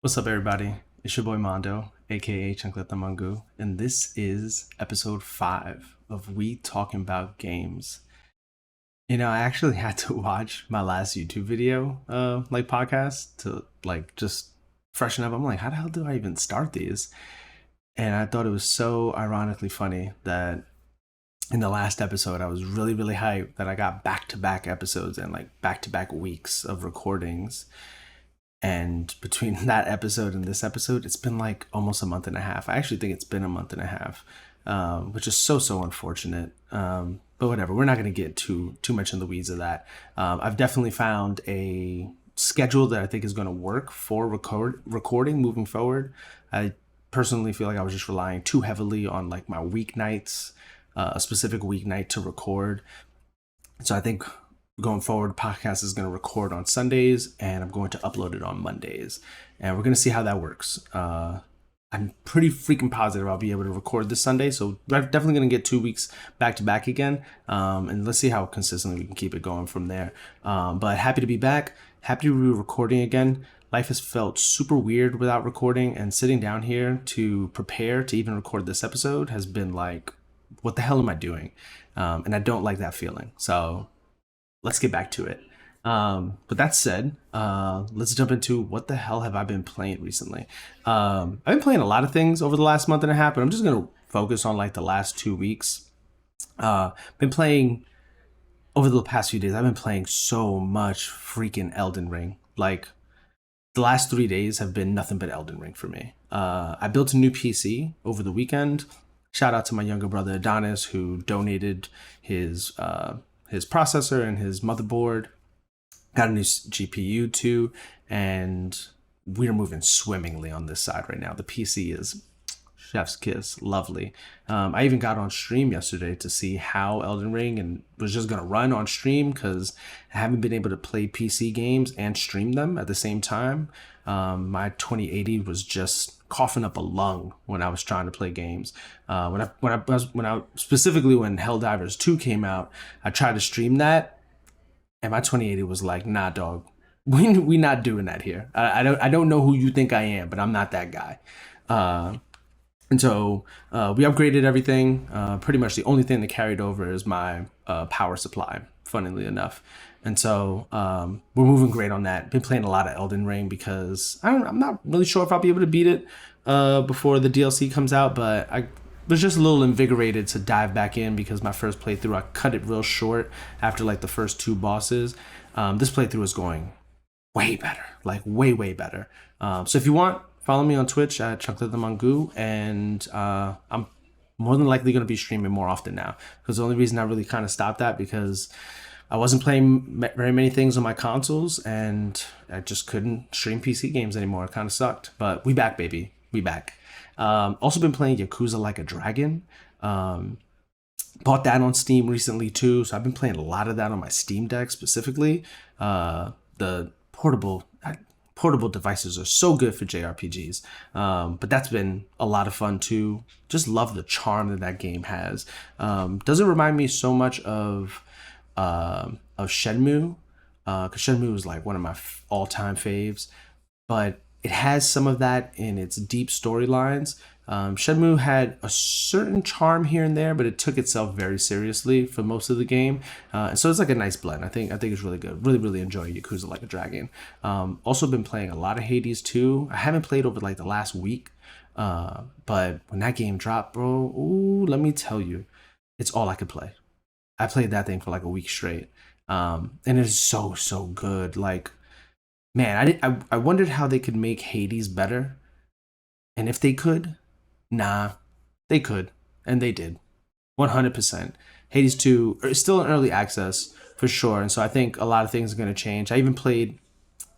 What's up, everybody? It's your boy Mondo, aka Chunklet the Mangu, and this is episode 5 of We Talking About Games. I actually had to watch my last YouTube video, podcast to just freshen up. I'm like, how the hell do I even start these? And I thought it was so ironically funny that in the last episode, I was really, really hyped that I got back to back episodes and back to back weeks of recordings. And between that episode and this episode, it's been like almost a month and a half. I actually think it's been a month and a half, which is so unfortunate. But whatever, we're not going to get too much in the weeds of that. I've definitely found a schedule that I think is going to work for recording moving forward. I personally feel like I was just relying too heavily on like my weeknights, a specific weeknight to record. So I think going forward, podcast is going to record on Sundays and I'm going to upload it on Mondays. And we're going to see how that works. I'm pretty freaking positive I'll be able to record this Sunday. So we're definitely going to get 2 weeks back to back again. And let's see how consistently we can keep it going from there. But happy to be back. Happy to be recording again. Life has felt super weird without recording, and sitting down here to prepare to even record this episode has been like, what the hell am I doing? And I don't like that feeling. So let's get back to it. But that said, let's jump into what the hell have I been playing recently. I've been playing a lot of things over the last month and a half, but I'm just going to focus on like the last 2 weeks. Been playing over the past few days. I've been playing so much freaking Elden Ring. Like the last 3 days have been nothing but Elden Ring for me. I built a new PC over the weekend. Shout out to my younger brother Adonis, who donated his processor and his motherboard. Got a new GPU too, and we're moving swimmingly on this side right now. The PC is chef's kiss, lovely. I even got on stream yesterday to see how Elden Ring, and was just gonna run on stream because I haven't been able to play PC games and stream them at the same time. My 2080 was just coughing up a lung when I was trying to play games. When I specifically when Helldivers 2 came out, I tried to stream that, and my 2080 was like, nah, dog, we not doing that here. I don't know who you think I am, but I'm not that guy. And so we upgraded everything. Pretty much the only thing that carried over is my power supply, funnily enough. And so we're moving great on that. Been playing a lot of Elden Ring because I'm not really sure if I'll be able to beat it before the DLC comes out, but I was just a little invigorated to dive back in because my first playthrough, I cut it real short after like the first 2 bosses. This playthrough is going way better, like way better. So if you want, follow me on Twitch at Chocolate the Mangu, and I'm more than likely going to be streaming more often now. Because the only reason I really kind of stopped that because I wasn't playing very many things on my consoles, and I just couldn't stream PC games anymore. It kind of sucked. But we back, baby. We back. Also been playing Yakuza Like a Dragon. Bought that on Steam recently too, so I've been playing a lot of that on my Steam Deck specifically. The portable devices are so good for JRPGs. But that's been a lot of fun too. Just love the charm that game has. Doesn't remind me so much of Shenmue, because Shenmue is like one of my all-time faves, but it has some of that in its deep storylines. Shenmue had a certain charm here and there, but it took itself very seriously for most of the game. And so it's like a nice blend. I think it's really good. Really enjoy Yakuza Like a Dragon. Also been playing a lot of Hades too. I haven't played over like the last week, but when that game dropped, bro, ooh, let me tell you, it's all I could play. I played that thing for like a week straight, and it's so good. Like, man, I wondered how they could make Hades better, and if they could, nah, they could, and they did, 100%. Hades 2 is still in early access for sure, and so I think a lot of things are going to change. I even played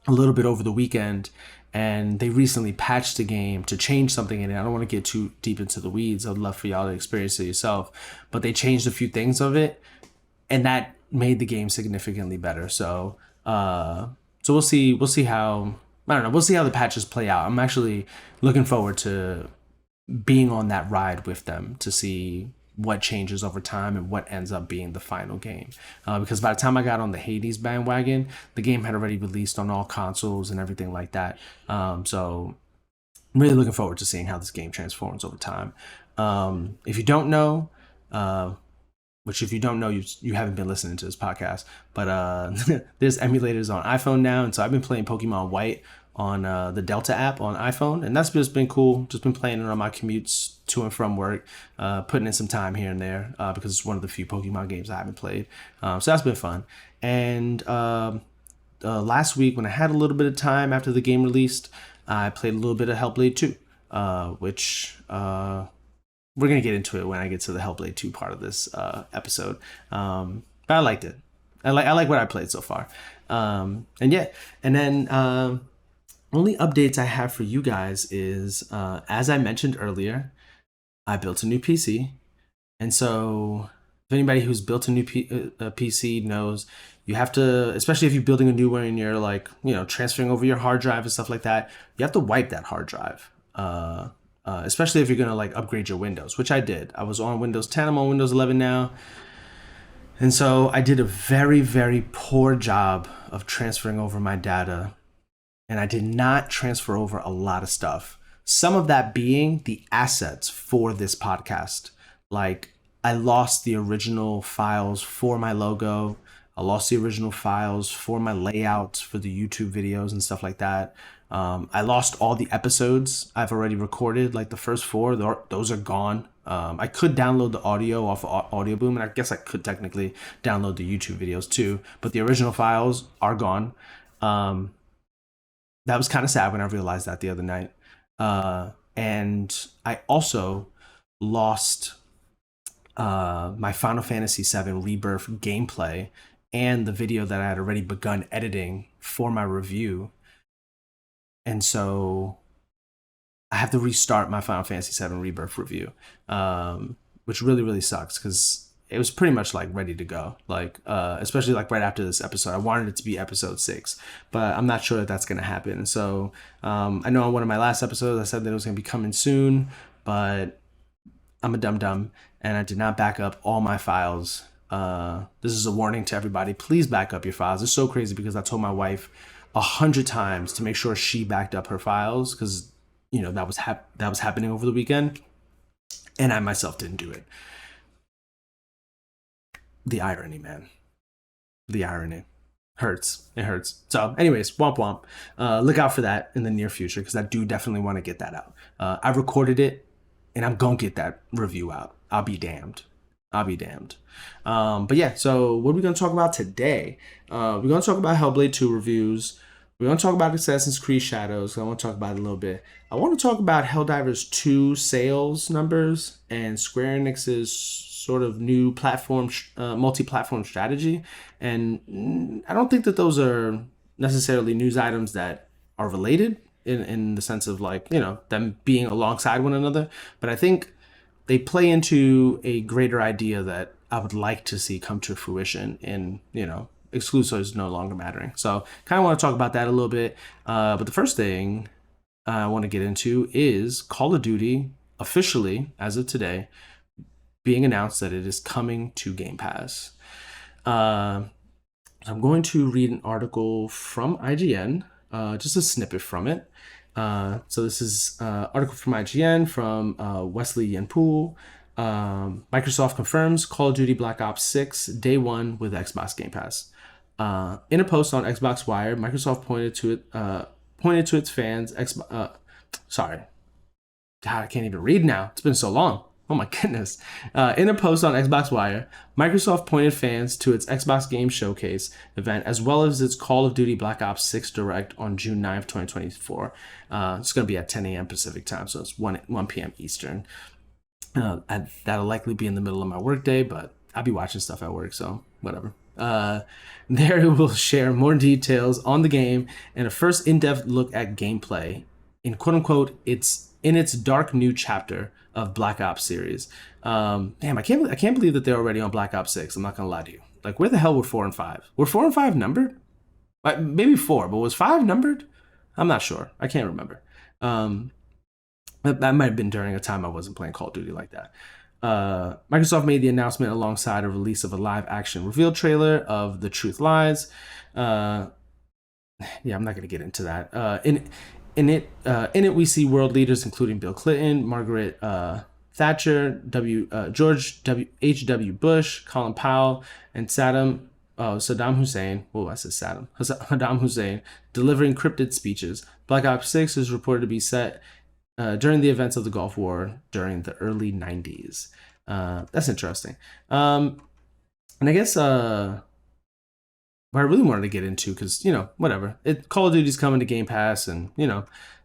a little bit over the weekend, and they recently patched the game to change something in it. I don't want to get too deep into the weeds. I'd love for y'all to experience it yourself, but they changed a few things of it, and that made the game significantly better. So we'll see how, I don't know, we'll see how the patches play out. I'm actually looking forward to being on that ride with them to see what changes over time and what ends up being the final game. Because by the time I got on the Hades bandwagon, the game had already released on all consoles and everything like that. So I'm really looking forward to seeing how this game transforms over time. If you don't know, which if you don't know, you haven't been listening to this podcast, but there's emulators on iPhone now, and so I've been playing Pokemon White on the Delta app on iPhone, and that's just been cool. Just been playing it on my commutes to and from work, putting in some time here and there because it's one of the few Pokemon games I haven't played. So that's been fun. And last week, when I had a little bit of time after the game released, I played a little bit of Hellblade 2, which we're going to get into it when I get to the Hellblade 2 part of this episode. But I liked it. I like what I played so far. And then only updates I have for you guys is, as I mentioned earlier, I built a new PC. And so if anybody who's built a new PC knows, you have to, especially if you're building a new one and you're like, transferring over your hard drive and stuff like that, you have to wipe that hard drive. Especially if you're going to like upgrade your Windows, which I did. I was on Windows 10, I'm on Windows 11 now. And so I did a very, very poor job of transferring over my data. And I did not transfer over a lot of stuff. Some of that being the assets for this podcast. Like, I lost the original files for my logo. I lost the original files for my layouts for the YouTube videos and stuff like that. I lost all the episodes I've already recorded, like the first 4. Those are gone. I could download the audio off of Audio Boom, and I guess I could technically download the YouTube videos too. But the original files are gone. That was kind of sad when I realized that the other night. And I also lost my Final Fantasy VII Rebirth gameplay and the video that I had already begun editing for my review. And so I have to restart my Final Fantasy VII Rebirth review, which really, really sucks because it was pretty much like ready to go. Like, especially like right after this episode, I wanted it to be episode 6, but I'm not sure that that's going to happen. And so I know on one of my last episodes, I said that it was going to be coming soon, but I'm a dum-dum and I did not back up all my files. This is a warning to everybody. Please back up your files. It's so crazy because I told my wife 100 times to make sure she backed up her files because, that was happening over the weekend and I myself didn't do it. The irony, man. The irony. Hurts. It hurts. So anyways, womp womp. Look out for that in the near future because I do definitely want to get that out. I recorded it and I'm going to get that review out. I'll be damned. But yeah, so what are we going to talk about today? We're going to talk about Hellblade 2 reviews. We're going to talk about Assassin's Creed Shadows. I want to talk about it a little bit. I want to talk about Helldivers 2 sales numbers and Square Enix's sort of new platform, multi-platform strategy. And I don't think that those are necessarily news items that are related in the sense of like, them being alongside one another. But I think they play into a greater idea that I would like to see come to fruition in, exclusives no longer mattering. So kind of want to talk about that a little bit. But the first thing I want to get into is Call of Duty officially, as of today, being announced that it is coming to Game Pass. I'm going to read an article from IGN, just a snippet from it. So this is an article from IGN from Wesley Yenpool. Microsoft confirms Call of Duty Black Ops 6 Day 1 with Xbox Game Pass. In a post on Xbox Wire, Microsoft pointed to its fans. Sorry, God, I can't even read now. It's been so long. Oh my goodness. In a post on Xbox Wire, Microsoft pointed fans to its Xbox Game Showcase event as well as its Call of Duty Black Ops 6 Direct on June 9th, 2024. It's going to be at 10 a.m. Pacific time, so it's 1 p.m. Eastern. That'll likely be in the middle of my workday, but I'll be watching stuff at work, so whatever. There it will share more details on the game and a first in-depth look at gameplay in quote-unquote its dark new chapter of Black Ops series. Damn, I can't believe that they're already on Black Ops 6. I'm not gonna lie to you. Like, where the hell were 4 and 5? Were 4 and 5 numbered? Maybe 4, but was 5 numbered? I'm not sure. I can't remember. That might have been during a time I wasn't playing Call of Duty like that. Microsoft made the announcement alongside a release of a live action reveal trailer of The Truth Lies. Yeah, I'm not going to get into that. In it, we see world leaders including Bill Clinton, Margaret Thatcher, George H.W. Bush, Colin Powell, and Saddam Hussein. Oh, I said Saddam Hussein delivering cryptid speeches. Black Ops 6 is reported to be set during the events of the Gulf War during the early 90s. That's interesting. And I guess what I really wanted to get into, because, whatever. Call of Duty's coming to Game Pass, and,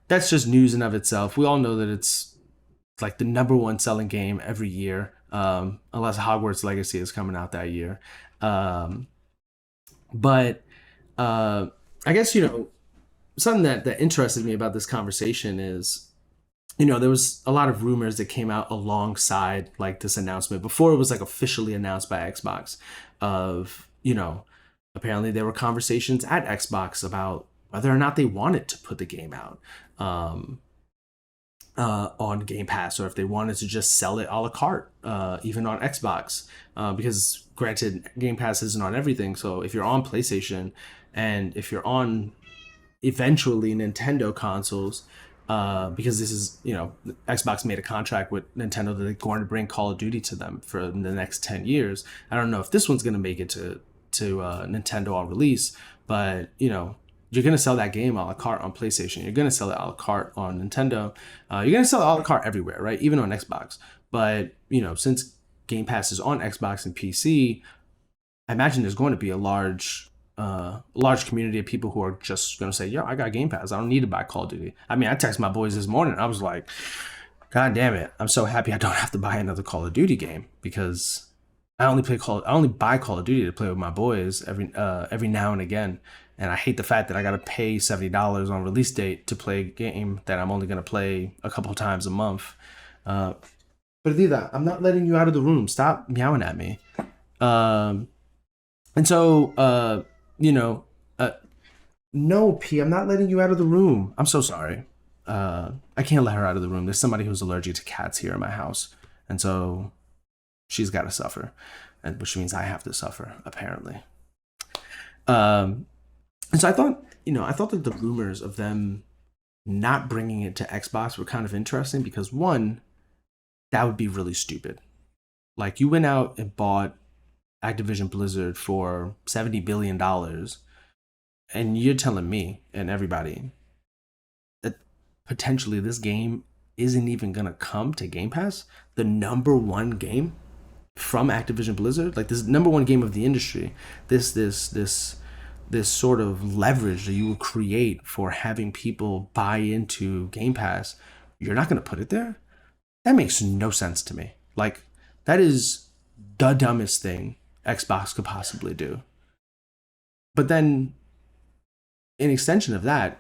that's just news in of itself. We all know that it's like the number one selling game every year, unless Hogwarts Legacy is coming out that year. But I guess, something that interested me about this conversation is, there was a lot of rumors that came out alongside like this announcement before it was like officially announced by Xbox of, apparently there were conversations at Xbox about whether or not they wanted to put the game out on Game Pass, or if they wanted to just sell it a la carte, even on Xbox. Because granted, Game Pass isn't on everything. So if you're on PlayStation and if you're on eventually Nintendo consoles, because this is, Xbox made a contract with Nintendo that they're going to bring Call of Duty to them for the next 10 years. I don't know if this one's going to make it to Nintendo on release, but, you're going to sell that game a la carte on PlayStation. You're going to sell it a la carte on Nintendo. You're going to sell it a la carte everywhere, right? Even on Xbox. But, since Game Pass is on Xbox and PC, I imagine there's going to be a large community of people who are just going to say, yo, I got Game Pass. I don't need to buy Call of Duty. I mean, I texted my boys this morning. I was like, God damn it. I'm so happy I don't have to buy another Call of Duty game, because I only buy Call of Duty to play with my boys every now and again. And I hate the fact that I got to pay $70 on release date to play a game that I'm only going to play a couple of times a month. But Adida, I'm not letting you out of the room. Stop meowing at me. And so, no, P, I'm not letting you out of the room. I'm so sorry. I can't let her out of the room. There's somebody who's allergic to cats here in my house. And so she's got to suffer, which means I have to suffer, apparently. And so I thought that the rumors of them not bringing it to Xbox were kind of interesting, because one, that would be really stupid. Like, you went out and bought Activision Blizzard for $70 billion, and you're telling me and everybody that potentially this game isn't even gonna come to Game Pass, the number one game from Activision Blizzard, like this number one game of the industry, this sort of leverage that you will create for having people buy into Game Pass, you're not gonna put it there? That makes no sense to me. Like, that is the dumbest thing Xbox could possibly do. But then, in extension of that,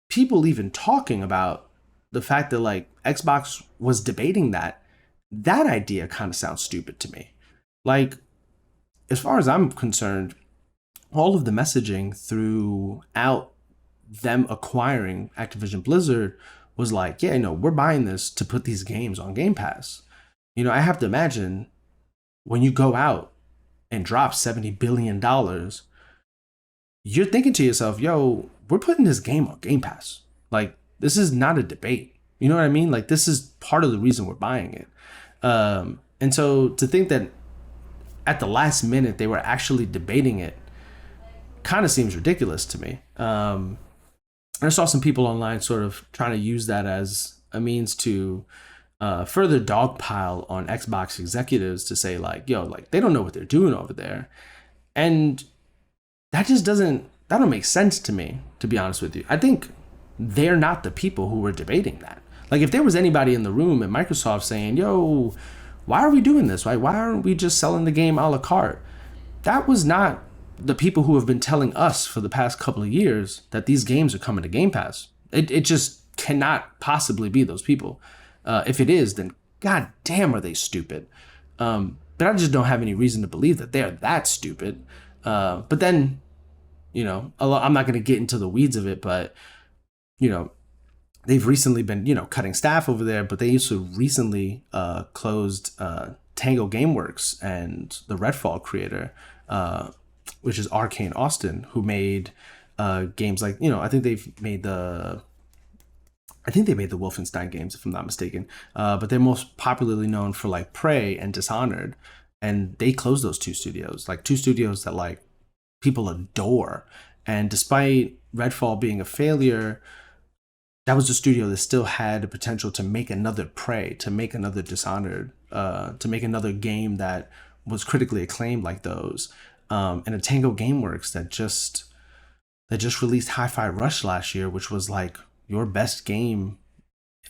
people even talking about the fact that like Xbox was debating that idea kind of sounds stupid to me. Like, as far as I'm concerned, all of the messaging throughout them acquiring Activision Blizzard was like, yeah, we're buying this to put these games on Game Pass. I have to imagine when you go out and drop $70 billion, you're thinking to yourself, yo, we're putting this game on Game Pass. Like, this is not a debate. You know what I mean? Like, this is part of the reason we're buying it. And so to think that at the last minute they were actually debating it kind of seems ridiculous to me. And I saw some people online sort of trying to use that as a means to further dogpile on Xbox executives to say like, yo, like they don't know what they're doing over there. And that just that don't make sense to me, to be honest with you. I think they're not the people who were debating that. Like, if there was anybody in the room at Microsoft saying, yo, why are we doing this? Why aren't we just selling the game a la carte? That was not the people who have been telling us for the past couple of years that these games are coming to Game Pass. It just cannot possibly be those people. If it is, then god damn are they stupid. But I just don't have any reason to believe that they're that stupid. But then, I'm not going to get into the weeds of it, but, they've recently been, cutting staff over there, but they also recently closed Tango Gameworks and the Redfall creator, which is Arcane Austin, who made games like, I think they made the Wolfenstein games, if I'm not mistaken. But they're most popularly known for like Prey and Dishonored, and they closed those two studios that like people adore. And despite Redfall being a failure, that was a studio that still had the potential to make another Prey, to make another Dishonored, to make another game that was critically acclaimed like those. And a Tango Gameworks that just released Hi-Fi Rush last year, which was like your best game,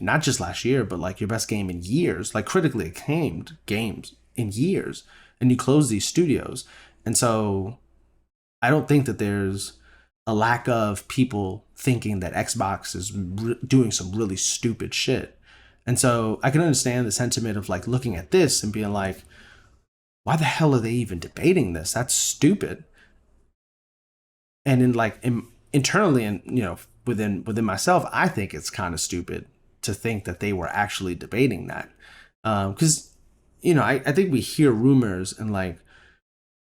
not just last year, but like your best game in years, like critically acclaimed games in years. And you close these studios. And so I don't think that there's a lack of people thinking that Xbox is doing some really stupid shit. And so I can understand the sentiment of like looking at this and being like, why the hell are they even debating this? That's stupid. And internally, and within myself, I think it's kind of stupid to think that they were actually debating that. Because I think we hear rumors and like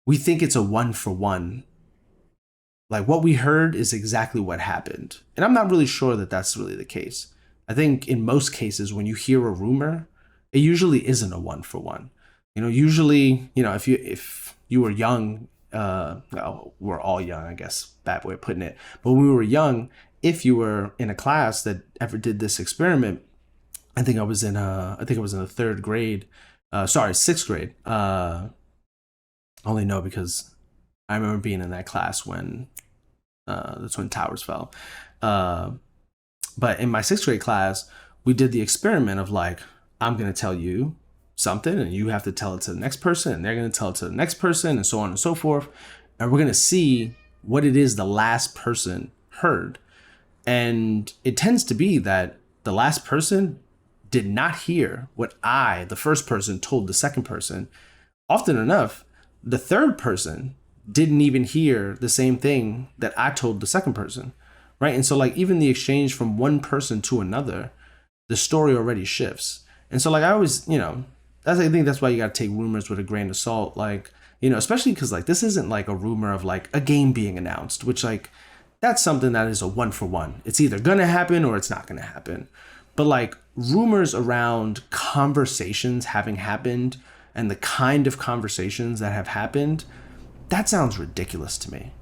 we think it's a 1-for-1. Like what we heard is exactly what happened. And I'm not really sure that that's really the case. I think in most cases, when you hear a rumor, it usually isn't a 1-for-1. Usually, if you were young, well, we're all young, I guess, bad way of putting it. But when we were young, if you were in a class that ever did this experiment, I think I was in the third grade, sixth grade. I only know because I remember being in that class when the Twin Towers fell. But in my sixth grade class, we did the experiment of like, I'm going to tell you something and you have to tell it to the next person and they're going to tell it to the next person and so on and so forth. And we're going to see what it is the last person heard. And it tends to be that the last person did not hear what the first person, told the second person. Often enough, the third person didn't even hear the same thing that I told the second person, right? And so like even the exchange from one person to another, the story already shifts. And so like I always, I think that's why you got to take rumors with a grain of salt, like, especially because like this isn't like a rumor of like a game being announced, which like that's something that is a 1-for-1. It's either gonna happen or it's not gonna happen. But like rumors around conversations having happened and the kind of conversations that have happened, that sounds ridiculous to me.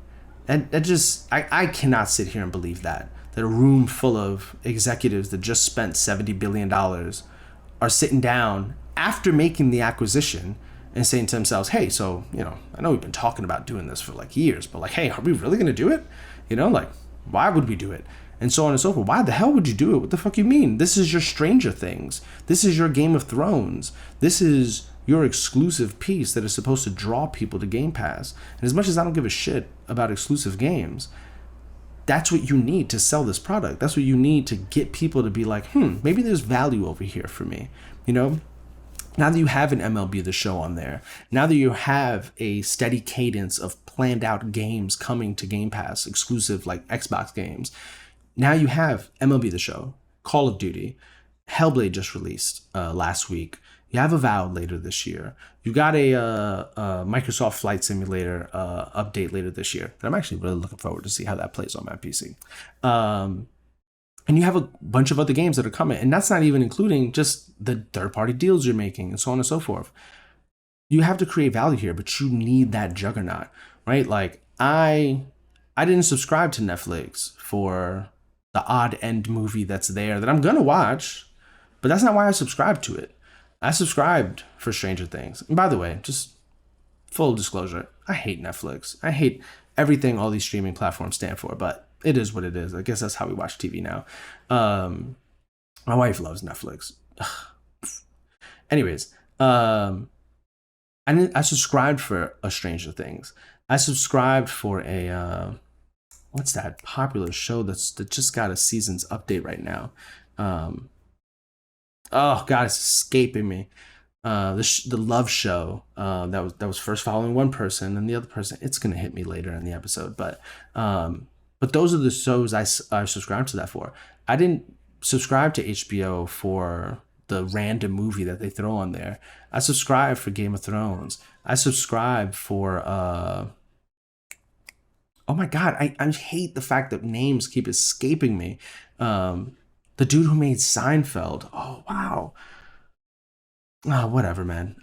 And that just, I cannot sit here and believe that a room full of executives that just spent $70 billion are sitting down after making the acquisition and saying to themselves, hey, so, I know we've been talking about doing this for like years, but like, hey, are we really going to do it? Like, why would we do it? And so on and so forth. Why the hell would you do it? What the fuck you mean? This is your Stranger Things. This is your Game of Thrones. This is your exclusive piece that is supposed to draw people to Game Pass. And as much as I don't give a shit about exclusive games, that's what you need to sell this product. That's what you need to get people to be like, maybe there's value over here for me. Now that you have an MLB The Show on there, now that you have a steady cadence of planned out games coming to Game Pass, exclusive like Xbox games, now you have MLB The Show, Call of Duty, Hellblade just released last week. You have Avowed later this year. You got a Microsoft Flight Simulator update later this year that I'm actually really looking forward to see how that plays on my PC. And you have a bunch of other games that are coming. And that's not even including just the third-party deals you're making and so on and so forth. You have to create value here, but you need that juggernaut, right? Like, I didn't subscribe to Netflix for the odd end movie that's there that I'm going to watch, but that's not why I subscribed to it. I subscribed for Stranger Things. And by the way, just full disclosure, I hate Netflix. I hate everything all these streaming platforms stand for, but it is what it is. I guess that's how we watch TV now. My wife loves Netflix. Anyways, I subscribed for a Stranger Things. I subscribed for a what's that popular show that just got a season's update right now? Oh God, it's escaping me. The Love Show that was first following one person and the other person. It's gonna hit me later in the episode, but those are the shows I subscribed to that for. I didn't subscribe to HBO for the random movie that they throw on there. I subscribe for Game of Thrones. I subscribe for oh my god, I hate the fact that names keep escaping me. The dude who made Seinfeld. Oh wow. Oh, whatever, man.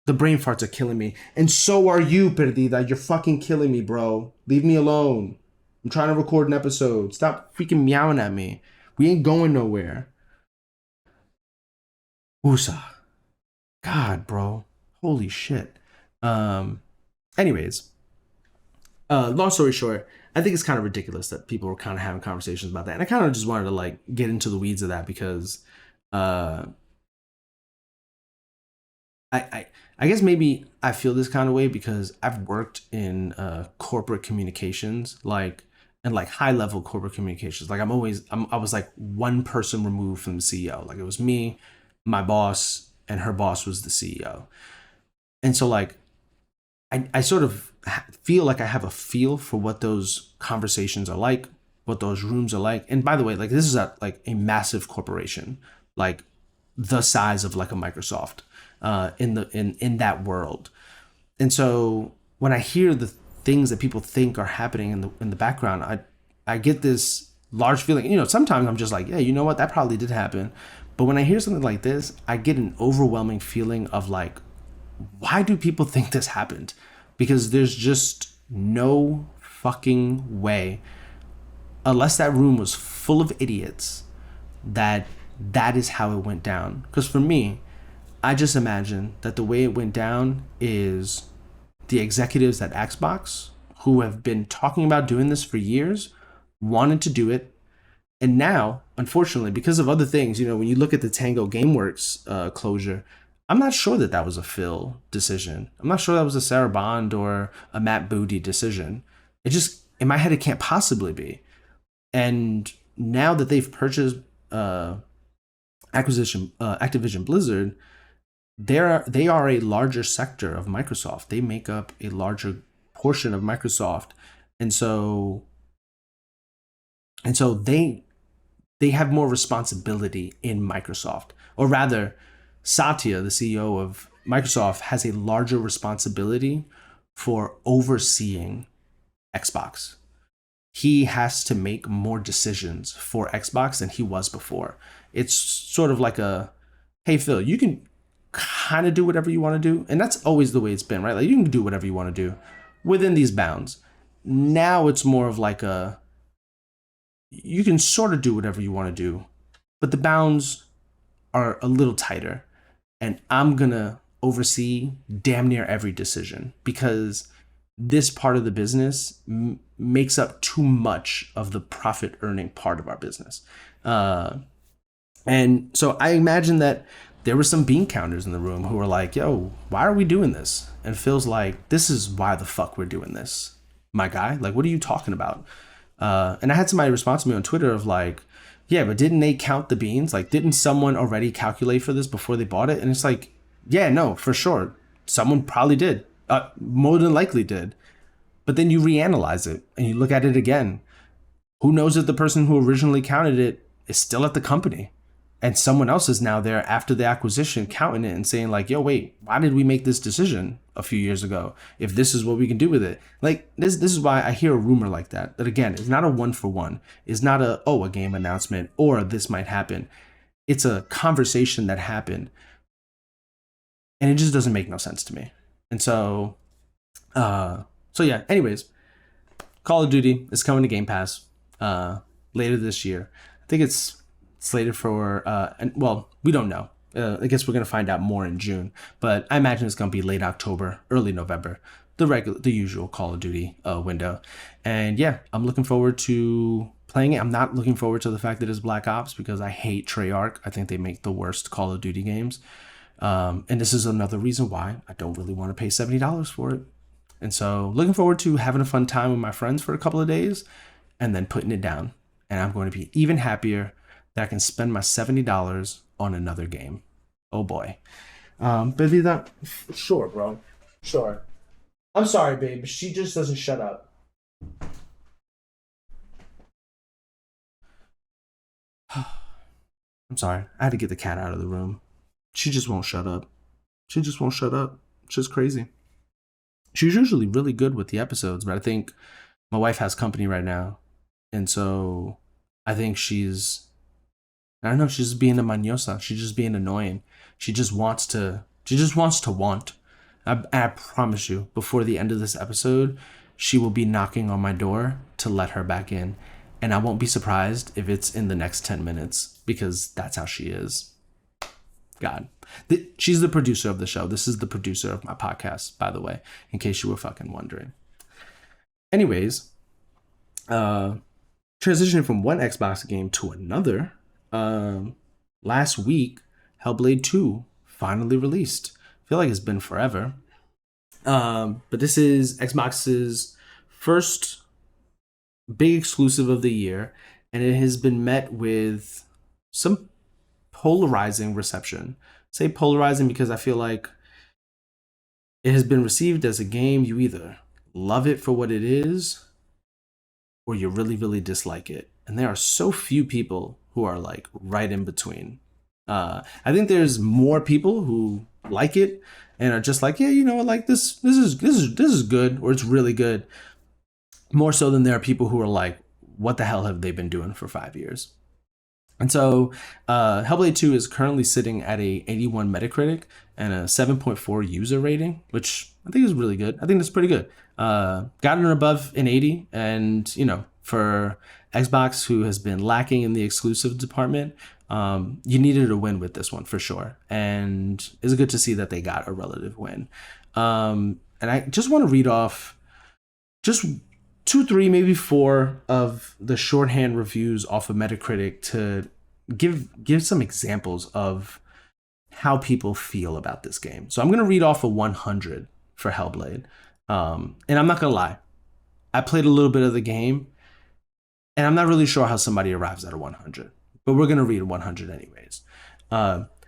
The brain farts are killing me. And so are you, Perdida. You're fucking killing me, bro. Leave me alone. I'm trying to record an episode. Stop freaking meowing at me. We ain't going nowhere. Usa. God, bro. Holy shit. Anyways, long story short, I think it's kind of ridiculous that people were kind of having conversations about that. And I kind of just wanted to like get into the weeds of that because I guess maybe I feel this kind of way because I've worked in corporate communications, like and like high level corporate communications. Like I was like one person removed from the CEO. Like it was me, my boss, and her boss was the CEO. And so like I sort of feel like I have a feel for what those conversations are like, what those rooms are like. And by the way, like this is at like a massive corporation, like the size of like a Microsoft in that world. And so when I hear the things that people think are happening in the background, I get this large feeling. You know, sometimes I'm just like, yeah, you know what, that probably did happen. But when I hear something like this, I get an overwhelming feeling of like, why do people think this happened? Because there's just no fucking way, unless that room was full of idiots, that is how it went down. Because for me, I just imagine that the way it went down is the executives at Xbox, who have been talking about doing this for years, wanted to do it. And now, unfortunately, because of other things, you know, when you look at the Tango Gameworks closure, I'm not sure that that was a Phil decision. I'm not sure that was a Sarah Bond or a Matt Booty decision. It just, in my head, it can't possibly be. And now that they've purchased Activision Blizzard, they are a larger sector of Microsoft. They make up a larger portion of Microsoft, and so they have more responsibility in Microsoft, or rather, Satya, the CEO of Microsoft, has a larger responsibility for overseeing Xbox. He has to make more decisions for Xbox than he was before. It's sort of like a, hey Phil, you can kind of do whatever you want to do, and that's always the way it's been, right? Like you can do whatever you want to do within these bounds. Now it's more of like a, you can sort of do whatever you want to do, but the bounds are a little tighter, and I'm gonna oversee damn near every decision because this part of the business makes up too much of the profit earning part of our business. And so I imagine that there were some bean counters in the room who were like, yo, why are we doing this? And Phil's like, this is why the fuck we're doing this, my guy. Like, what are you talking about? And I had somebody respond to me on Twitter of like, yeah, but didn't they count the beans? Like, didn't someone already calculate for this before they bought it? And it's like, yeah, no, for sure. Someone probably did. More than likely did. But then you reanalyze it and you look at it again. Who knows if the person who originally counted it is still at the company? And someone else is now there after the acquisition counting it and saying like, yo, wait, why did we make this decision a few years ago if this is what we can do with it? Like this is why I hear a rumor like that again, it's not a one for one. It's not a game announcement or this might happen. It's a conversation that happened. And it just doesn't make no sense to me. And so yeah, anyways, Call of Duty is coming to Game Pass later this year. I think it's slated for, well, we don't know. I guess we're going to find out more in June, but I imagine it's going to be late October, early November, the usual Call of Duty window. And yeah, I'm looking forward to playing it. I'm not looking forward to the fact that it's Black Ops because I hate Treyarch. I think they make the worst Call of Duty games. And this is another reason why I don't really want to pay $70 for it. And so looking forward to having a fun time with my friends for a couple of days and then putting it down. And I'm going to be even happier that I can spend my $70 on another game. Oh boy. But sure, bro. Sure. I'm sorry, babe, but she just doesn't shut up. I'm sorry. I had to get the cat out of the room. She just won't shut up. She just won't shut up. It's just crazy. She's usually really good with the episodes, but I think my wife has company right now. And so I think I don't know, she's just being a maniosa. She's just being annoying. She just wants to want. I promise you, before the end of this episode, she will be knocking on my door to let her back in. And I won't be surprised if it's in the next 10 minutes because that's how she is. God. She's the producer of the show. This is the producer of my podcast, by the way, in case you were fucking wondering. Anyways, transitioning from one Xbox game to another, last week, Hellblade 2 finally released. I feel like it's been forever. But this is Xbox's first big exclusive of the year, and it has been met with some polarizing reception. I say polarizing because I feel like it has been received as a game you either love it for what it is or you really, really dislike it. And there are so few people who are like right in between. I think there's more people who like it and are just like, yeah, you know, like this is good, or it's really good. More so than there are people who are like, what the hell have they been doing for 5 years? And so Hellblade 2 is currently sitting at a 81 Metacritic and a 7.4 user rating, which I think is really good. I think that's pretty good. Got it above an 80, and you know, for Xbox, who has been lacking in the exclusive department, you needed a win with this one for sure. And it's good to see that they got a relative win. And I just want to read off just 2, 3, maybe 4 of the shorthand reviews off of Metacritic to give some examples of how people feel about this game. So I'm going to read off a 100 for Hellblade. And I'm not going to lie. I played a little bit of the game, and I'm not really sure how somebody arrives at a 100. But we're going to read a 100 anyways.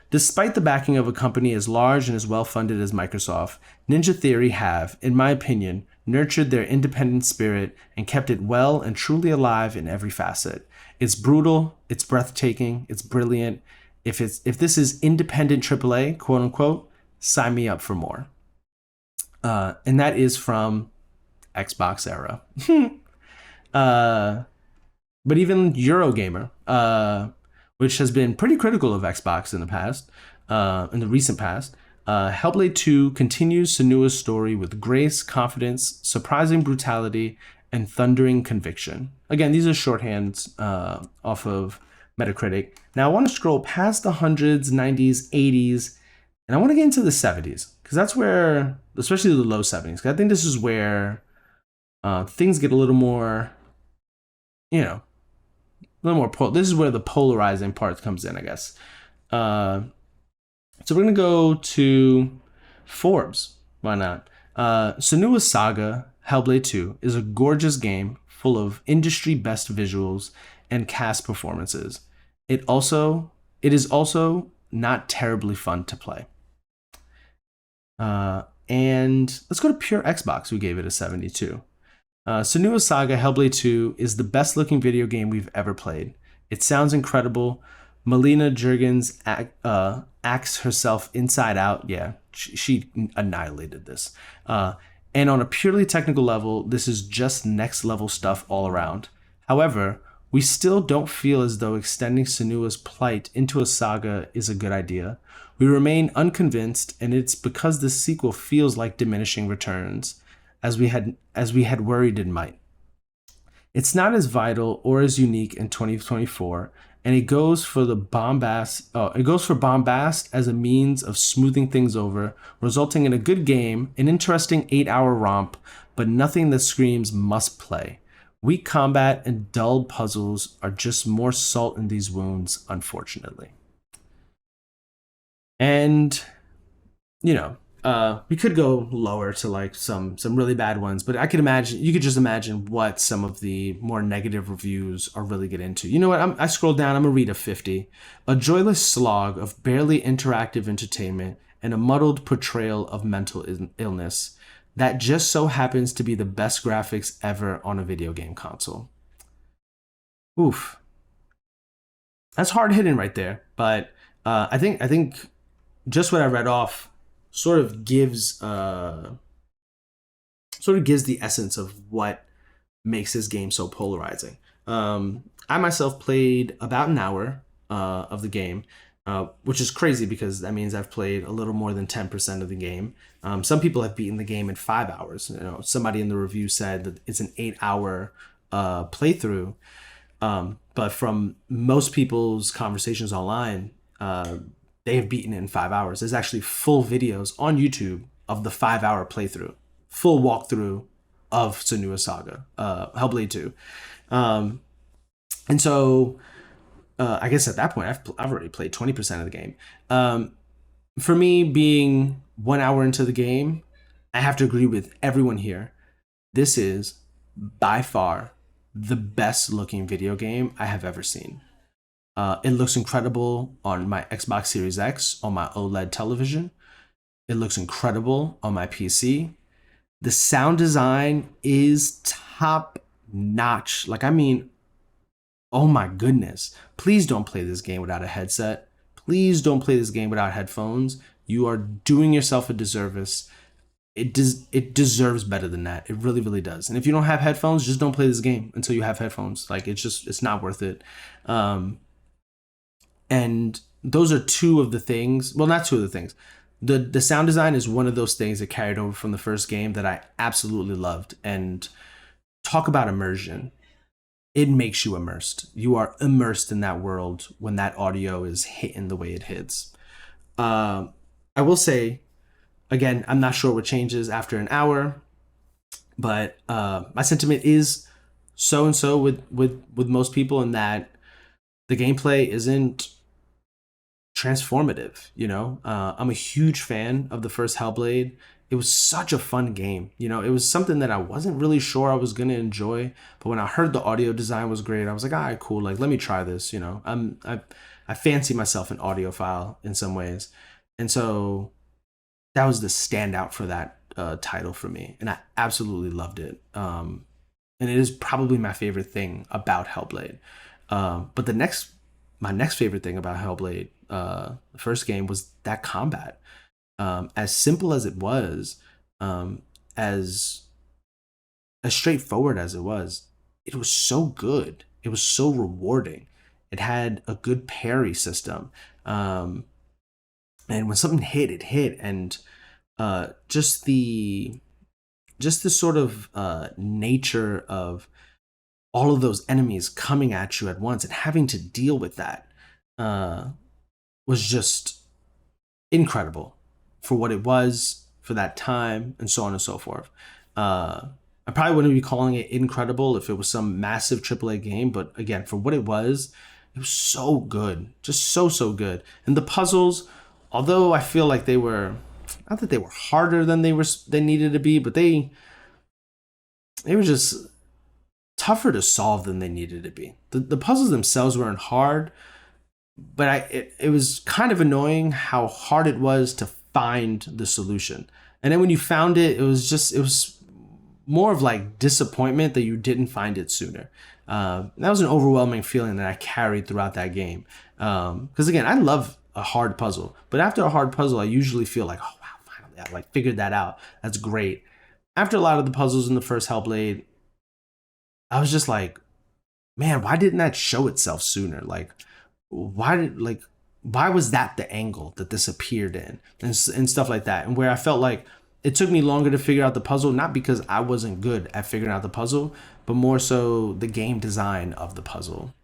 Despite the backing of a company as large and as well-funded as Microsoft, Ninja Theory have, in my opinion, nurtured their independent spirit and kept it well and truly alive in every facet. It's brutal, it's breathtaking, it's brilliant. If this is independent AAA, quote unquote, sign me up for more. And that is from Xbox era. But even Eurogamer, which has been pretty critical of Xbox in the past, in the recent past, Hellblade 2 continues Senua's story with grace, confidence, surprising brutality, and thundering conviction. Again, these are shorthands off of Metacritic. Now, I want to scroll past the hundreds, 90s, 80s, and I want to get into the 70s, because that's where, especially the low 70s, because I think this is where things get a little more, you know, a little more. This is where the polarizing part comes in, I guess. So we're going to go to Forbes. Why not? Senua's Saga, Hellblade 2, is a gorgeous game full of industry best visuals and cast performances. It is also not terribly fun to play. And let's go to Pure Xbox, who gave it a 72. Senua's Saga Hellblade 2 is the best looking video game we've ever played. It sounds incredible. Melina Juergens acts herself inside out. Yeah, she annihilated this. And on a purely technical level, this is just next level stuff all around. However, we still don't feel as though extending Senua's plight into a saga is a good idea. We remain unconvinced, and it's because this sequel feels like diminishing returns, as we had worried it might. It's not as vital or as unique in 2024, and it goes for bombast as a means of smoothing things over, resulting in a good game, an interesting 8-hour romp, but nothing that screams must play. Weak combat and dull puzzles are just more salt in these wounds, unfortunately. And, you know, we could go lower to like some really bad ones, but you could just imagine what some of the more negative reviews are really get into. You know what? I scrolled down. I'm gonna read a 50. A joyless slog of barely interactive entertainment and a muddled portrayal of mental illness that just so happens to be the best graphics ever on a video game console. Oof. That's hard hitting right there. But I think just what I read off sort of gives the essence of what makes this game so polarizing. I myself played about an hour of the game, which is crazy because that means I've played a little more than 10% of the game. Some people have beaten the game in 5 hours. Somebody in the review said that it's an 8 hour playthrough. But from most people's conversations online, they have beaten it in 5 hours. There's actually full videos on YouTube of the 5 hour playthrough, full walkthrough of Senua Saga, Hellblade 2. And so I guess at that point, I've already played 20% of the game. For me, being 1 hour into the game, I have to agree with everyone here. This is by far the best looking video game I have ever seen. It looks incredible on my Xbox Series X on my OLED television. It looks incredible on my PC. The sound design is top notch. Like, I mean, oh my goodness. Please don't play this game without a headset. Please don't play this game without headphones. You are doing yourself a disservice. It deserves better than that. It really, really does. And if you don't have headphones, just don't play this game until you have headphones. Like, it's not worth it. And those are two of the things. Well, not two of the things. The sound design is one of those things that carried over from the first game that I absolutely loved. And talk about immersion. It makes you immersed. You are immersed in that world when that audio is hitting the way it hits. I will say, again, I'm not sure what changes after an hour, but my sentiment is so and so with most people in that the gameplay isn't transformative. I'm a huge fan of the first Hellblade. It was such a fun game. It was something that I wasn't really sure I was gonna enjoy, but when I heard the audio design was great, I was like, all right, cool. Like, let me try this. I fancy myself an audiophile in some ways, and so that was the standout for that title for me, and I absolutely loved it. And it is probably my favorite thing about Hellblade. But my next favorite thing about Hellblade, the first game, was that combat. As simple as it was, as straightforward as it was so good. It was so rewarding. It had a good parry system, and when something hit, it hit, and just the sort of nature of all of those enemies coming at you at once and having to deal with that was just incredible for what it was, for that time, and so on and so forth. I probably wouldn't be calling it incredible if it was some massive AAA game, but again, for what it was so good, just so good. And the puzzles, although I feel like they were, not that they were harder than they needed to be, but they were just tougher to solve than they needed to be. The puzzles themselves weren't hard, but it was kind of annoying how hard it was to find the solution. And then when you found it, it was more of like disappointment that you didn't find it sooner. That was an overwhelming feeling that I carried throughout that game. Because again, I love a hard puzzle, but after a hard puzzle, I usually feel like, oh wow, finally I like figured that out. That's great. After a lot of the puzzles in the first Hellblade, I was just like, man, why didn't that show itself sooner? Like, why was that the angle that this appeared in, and stuff like that? And where I felt like it took me longer to figure out the puzzle, not because I wasn't good at figuring out the puzzle, but more so the game design of the puzzle.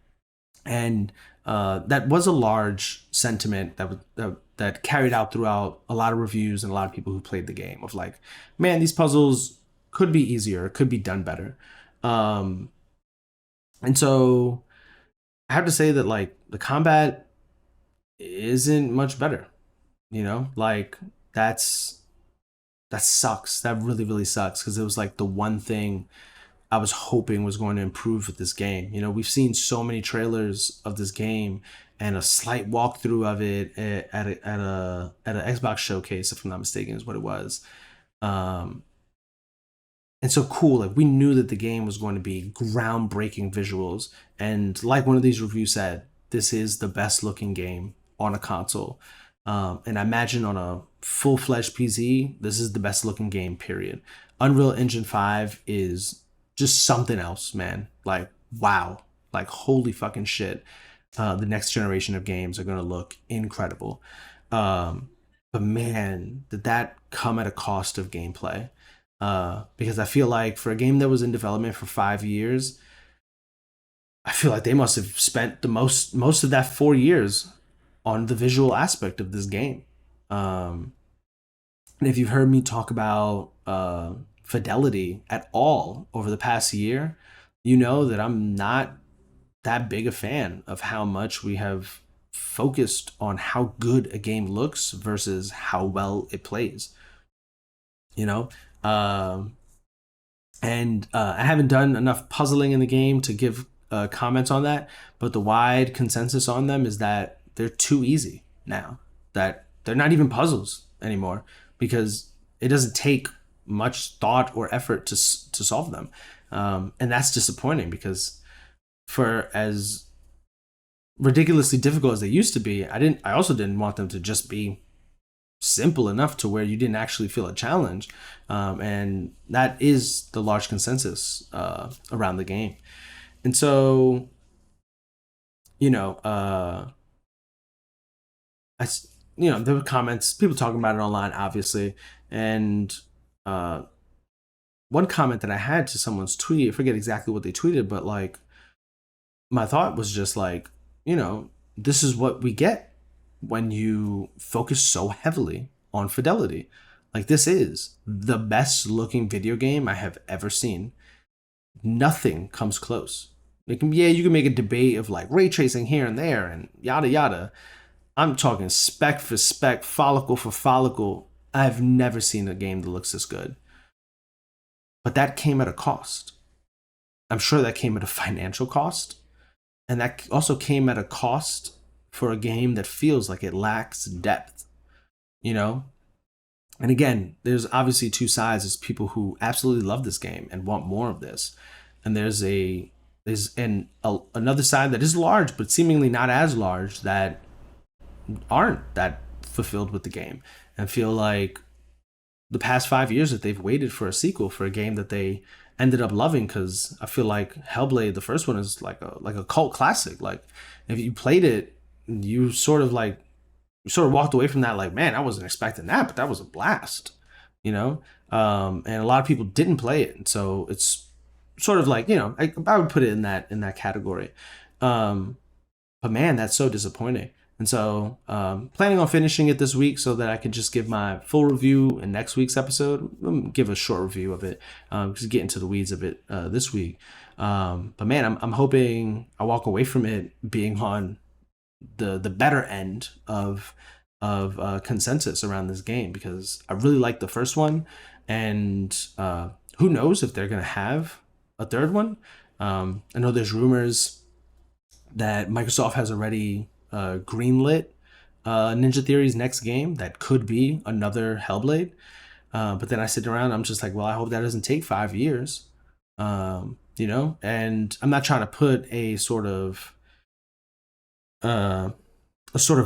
And that was a large sentiment that carried out throughout a lot of reviews and a lot of people who played the game, of like, man, these puzzles could be easier, could be done better. And so I have to say that, like, the combat isn't much better. Like, that sucks. That really, really sucks, because it was like the one thing I was hoping was going to improve with this game. We've seen so many trailers of this game and a slight walkthrough of it at an Xbox showcase, if I'm not mistaken, is what it was. And so cool, like, we knew that the game was going to be groundbreaking visuals, and like one of these reviews said, this is the best looking game on a console. And I imagine on a full-fledged PC, this is the best looking game, period. Unreal Engine 5 is just something else, man. Like, wow. Like, holy fucking shit. The next generation of games are going to look incredible. But man, did that come at a cost of gameplay? Because I feel like for a game that was in development for 5 years, I feel like they must have spent the most of that 4 years on the visual aspect of this game. And if you've heard me talk about fidelity at all over the past year, you know that I'm not that big a fan of how much we have focused on how good a game looks versus how well it plays. You know, and I haven't done enough puzzling in the game to give comments on that, but the wide consensus on them is that they're too easy now. That they're not even puzzles anymore because it doesn't take much thought or effort to solve them, and that's disappointing because for as ridiculously difficult as they used to be, I also didn't want them to just be simple enough to where you didn't actually feel a challenge, and that is the large consensus around the game. And so, you know, there were comments, people talking about it online, obviously, and one comment that I had to someone's tweet, I forget exactly what they tweeted, but like my thought was just like, this is what we get when you focus so heavily on fidelity. Like, this is the best looking video game I have ever seen. Nothing comes close. You can make a debate of like ray tracing here and there and yada yada. I'm talking spec for spec, follicle for follicle. I've never seen a game that looks this good. But that came at a cost. I'm sure that came at a financial cost. And that also came at a cost for a game that feels like it lacks depth, And again, there's obviously two sides. There's people who absolutely love this game and want more of this. And there's another side that is large, but seemingly not as large, that aren't that fulfilled with the game and feel like the past 5 years that they've waited for a sequel for a game that they ended up loving, because I feel like Hellblade, the first one, is like a cult classic. Like, if you played it, you sort of walked away from that like, man, I wasn't expecting that, but that was a blast, and a lot of people didn't play it, and so it's sort of like, I would put it in that category. But man, that's so disappointing. And so planning on finishing it this week so that I can just give my full review in next week's episode. Give a short review of it, just get into the weeds of it this week. But man, I'm hoping I walk away from it being on the better end of consensus around this game, because I really liked the first one, and who knows if they're gonna have a third one. I know there's rumors that Microsoft has already greenlit Ninja Theory's next game that could be another Hellblade. But then I sit around, I'm just like, well, I hope that doesn't take 5 years. And I'm not trying to put a sort of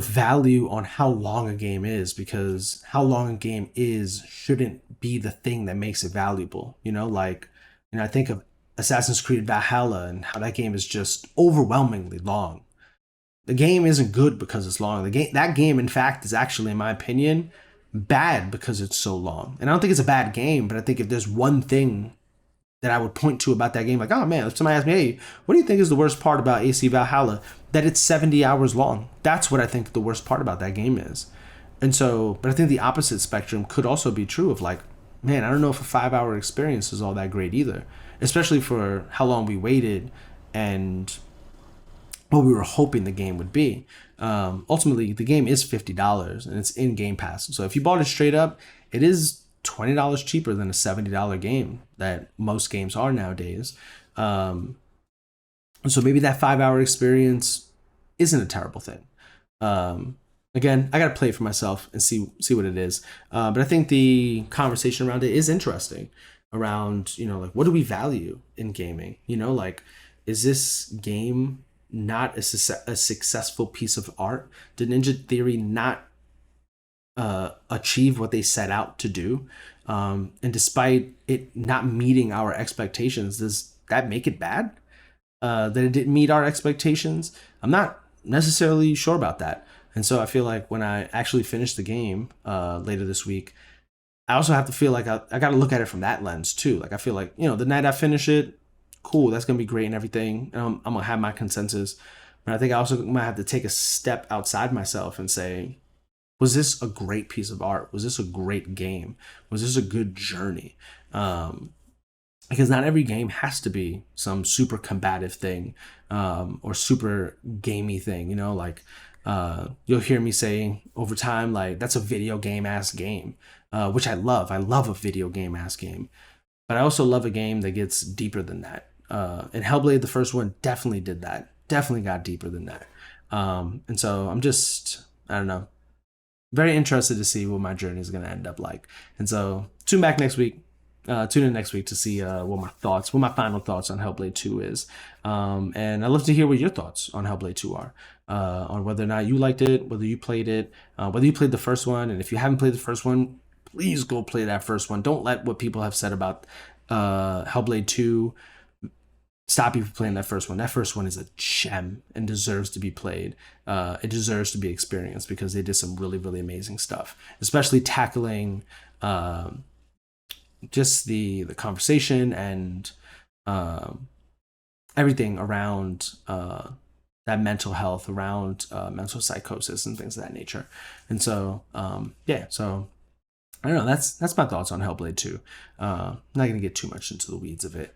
value on how long a game is, because how long a game is shouldn't be the thing that makes it valuable. I think of Assassin's Creed Valhalla and how that game is just overwhelmingly long. The game isn't good because it's long. That game, in fact, is actually, in my opinion, bad because it's so long. And I don't think it's a bad game, but I think if there's one thing that I would point to about that game, like, oh man, if somebody asked me, hey, what do you think is the worst part about AC Valhalla? That it's 70 hours long. That's what I think the worst part about that game is. And so, but I think the opposite spectrum could also be true of like, man, I don't know if a 5-hour experience is all that great either, especially for how long we waited and what we were hoping the game would be. Ultimately, the game is $50 and it's in Gamepass. So if you bought it straight up, it is $20 cheaper than a $70 game that most games are nowadays. So maybe that 5-hour experience isn't a terrible thing. Again, I got to play it for myself and see what it is. But I think the conversation around it is interesting around, like, what do we value in gaming? Like, is this game not a successful piece of art? Did Ninja Theory not achieve what they set out to do? And despite it not meeting our expectations, does that make it bad? That it didn't meet our expectations? I'm not necessarily sure about that. And so I feel like when I actually finish the game later this week, I also have to feel like I got to look at it from that lens too. Like I feel like, the night I finish it, cool, that's gonna be great and everything. I'm gonna have my consensus, but I think I also might have to take a step outside myself and say, was this a great piece of art? Was this a great game? Was this a good journey? Because not every game has to be some super combative thing or super gamey thing. Like you'll hear me say over time, like that's a video game ass game, which I love. I love a video game ass game, but I also love a game that gets deeper than that. And Hellblade, the first one, definitely did that. Definitely got deeper than that. And so I don't know, very interested to see what my journey is going to end up like. And so tune back next week. Tune in next week to see what my final thoughts on Hellblade 2 is. And I'd love to hear what your thoughts on Hellblade 2 are. On whether or not you liked it, whether you played it, whether you played the first one. And if you haven't played the first one, please go play that first one. Don't let what people have said about Hellblade 2 stop you from playing that first one. That first one is a gem and deserves to be played. It deserves to be experienced because they did some really, really amazing stuff, especially tackling just the conversation and everything around that mental health, around mental psychosis and things of that nature. And so, so I don't know. That's my thoughts on Hellblade 2. I'm not gonna get too much into the weeds of it.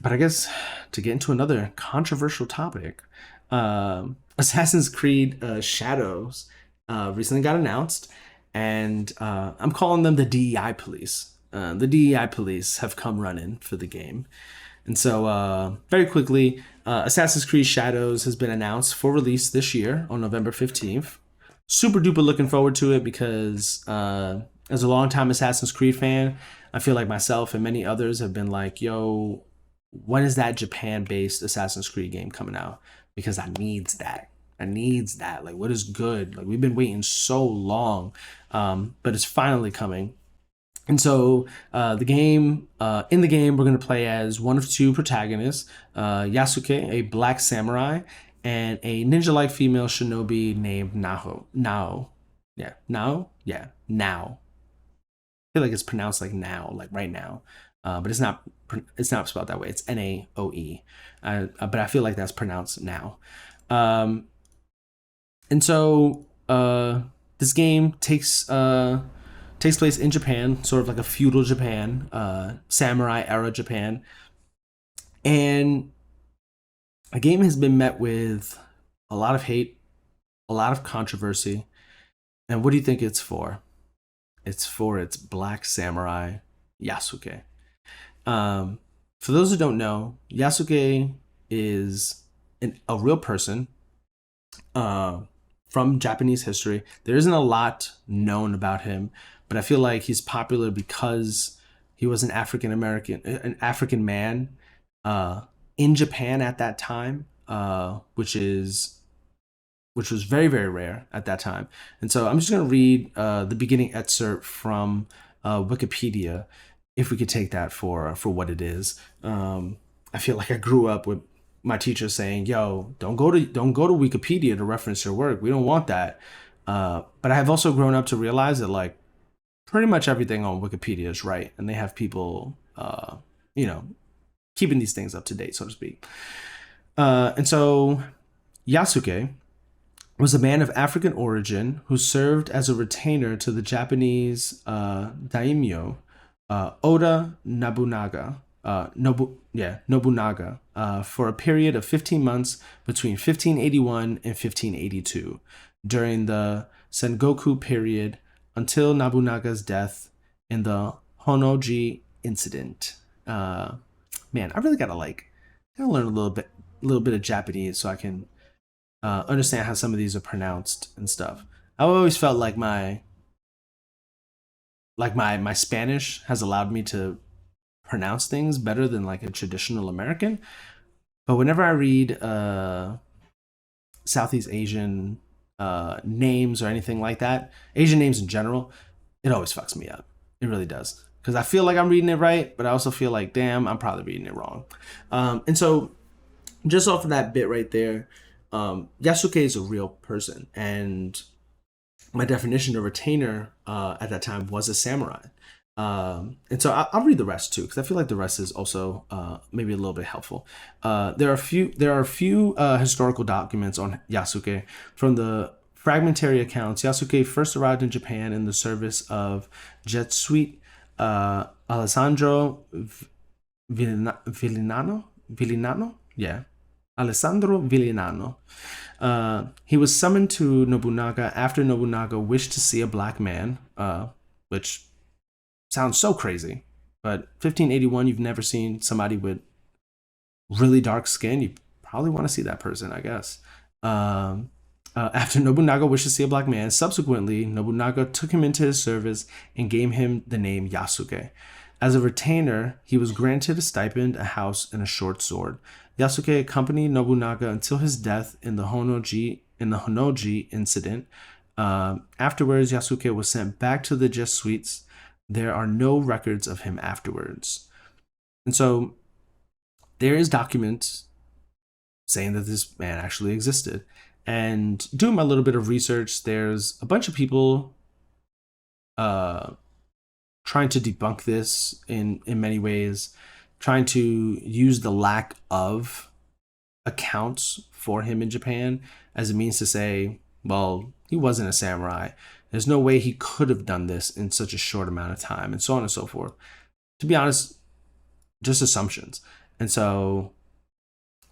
But I guess to get into another controversial topic, Assassin's Creed Shadows recently got announced, and I'm calling them the DEI police. The DEI police have come running for the game. And so, very quickly, Assassin's Creed Shadows has been announced for release this year on November 15th. Super duper looking forward to it because as a longtime Assassin's Creed fan, I feel like myself and many others have been like, yo, when is that Japan-based Assassin's Creed game coming out? Because I needs that. I needs that. Like, what is good? Like, we've been waiting so long, but it's finally coming. And so, in the game, we're going to play as one of two protagonists: Yasuke, a black samurai, and a ninja-like female shinobi named Now. I feel like it's pronounced like now, like right now, but it's not. It's not spelled that way. It's Naoe, but I feel like that's pronounced now. And so this game takes place in Japan, sort of like a feudal Japan, samurai era Japan, and the game has been met with a lot of hate, a lot of controversy. And what do you think it's for? It's for its black samurai Yasuke. For those who don't know, Yasuke is a real person from Japanese history. There isn't a lot known about him, but I feel like he's popular because he was an African man in Japan at that time, which was very, very rare at that time. And so I'm just going to read the beginning excerpt from Wikipedia, if we could take that for what it is. I feel like I grew up with my teacher saying, "Yo, don't go to Wikipedia to reference your work. We don't want that." But I have also grown up to realize that like pretty much everything on Wikipedia is right, and they have people, keeping these things up to date, so to speak. And so Yasuke was a man of African origin who served as a retainer to the Japanese daimyo Oda Nobunaga, Nobunaga, for a period of 15 months between 1581 and 1582, during the Sengoku period until Nobunaga's death in the Honnoji incident. Man, I really gotta learn a little bit of Japanese so I can understand how some of these are pronounced and stuff. I always felt like my Spanish has allowed me to pronounce things better than like a traditional American. But whenever I read Southeast Asian names or anything like that, Asian names in general, it always fucks me up. It really does. Because I feel like I'm reading it right, but I also feel like, damn, I'm probably reading it wrong. And so, just off of that bit right there, Yasuke is a real person. And my definition of retainer at that time was a samurai. And so I'll read the rest too, because I feel like the rest is also maybe a little bit helpful. There are a few historical documents on Yasuke. From the fragmentary accounts, Yasuke first arrived in Japan in the service of Jesuit Alessandro Villinano, yeah, Alessandro Villinano. He was summoned to Nobunaga after Nobunaga wished to see a black man, which sounds so crazy. But 1581, you've never seen somebody with really dark skin. You probably want to see that person, I guess. After Nobunaga wished to see a black man, subsequently, Nobunaga took him into his service and gave him the name Yasuke. As a retainer, he was granted a stipend, a house, and a short sword. Yasuke accompanied Nobunaga until his death in the Honnoji incident. Afterwards, Yasuke was sent back to the Jesuits. There are no records of him afterwards. And so there is documents saying that this man actually existed. And doing my little bit of research, there's a bunch of people trying to debunk this in many ways, trying to use the lack of accounts for him in Japan as a means to say, well, he wasn't a samurai. There's no way he could have done this in such a short amount of time, and so on and so forth. To be honest, just assumptions. And so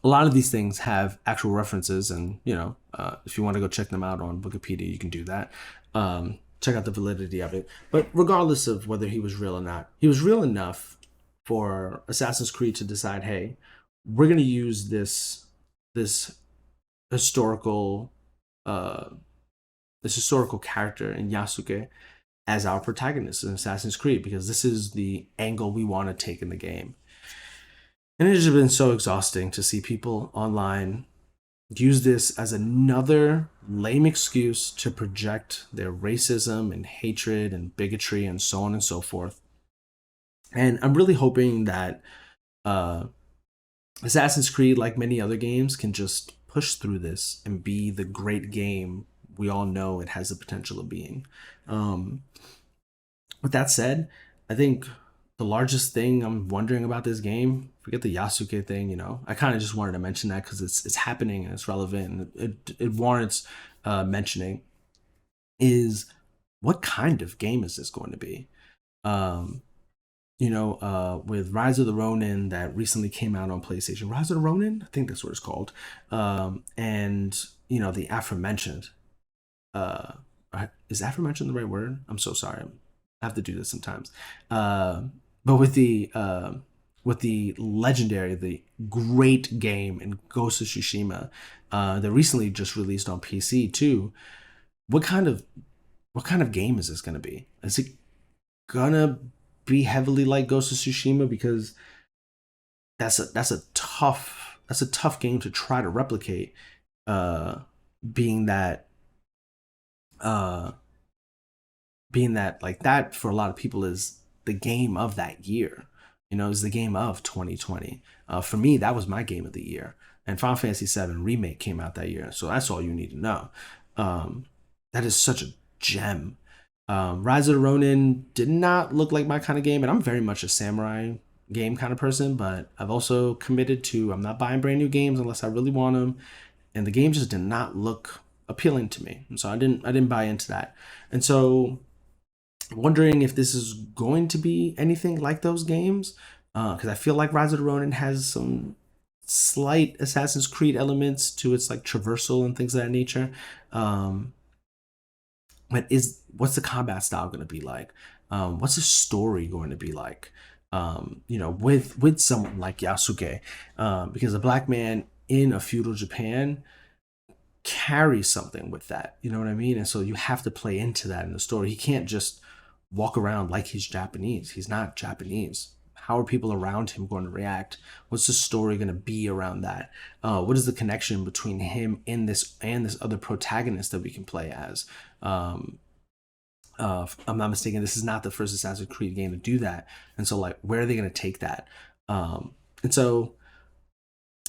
a lot of these things have actual references, and if you want to go check them out on Wikipedia, you can do that. Check out the validity of it. But regardless of whether he was real or not, he was real enough for Assassin's Creed to decide, hey, we're going to use this historical character in Yasuke as our protagonist in Assassin's Creed, because this is the angle we want to take in the game. And it has been so exhausting to see people online use this as another lame excuse to project their racism and hatred and bigotry and so on and so forth. And I'm really hoping that Assassin's Creed, like many other games, can just push through this and be the great game we all know it has the potential of being. With that said, I think the largest thing I'm wondering about this game, forget the Yasuke thing, I kind of just wanted to mention that because it's happening and it's relevant and it warrants mentioning, is what kind of game is this going to be? With Rise of the Ronin that recently came out on PlayStation. Rise of the Ronin? I think that's what it's called. And the aforementioned. Is aforementioned the right word? I'm so sorry. I have to do this sometimes. But with the legendary, the great game in Ghost of Tsushima, that recently just released on PC too. What kind of game is this gonna be? Is it gonna be heavily like Ghost of Tsushima? Because that's a tough game to try to replicate. Being that like that for a lot of people is the game of that year, is the game of 2020. For me, that was my game of the year, and Final Fantasy VII Remake came out that year, so that's all you need to know. That is such a gem. Rise of the Ronin did not look like my kind of game, and I'm very much a samurai game kind of person, but I've also committed to, I'm not buying brand new games unless I really want them, and the game just did not look appealing to me, and so I didn't buy into that. And so wondering if this is going to be anything like those games, because I feel like Rise of the Ronin has some slight Assassin's Creed elements to its like traversal and things of that nature. But what's the combat style going to be like? What's the story going to be like? With someone like Yasuke, because a black man in a feudal Japan carries something with that. You know what I mean? And so you have to play into that in the story. He can't just walk around like he's Japanese. He's not Japanese. How are people around him going to react? What's the story going to be around that? What is the connection between him and this other protagonist that we can play as? If I'm not mistaken, this is not the first Assassin's Creed game to do that. And so, like, where are they going to take that? And so,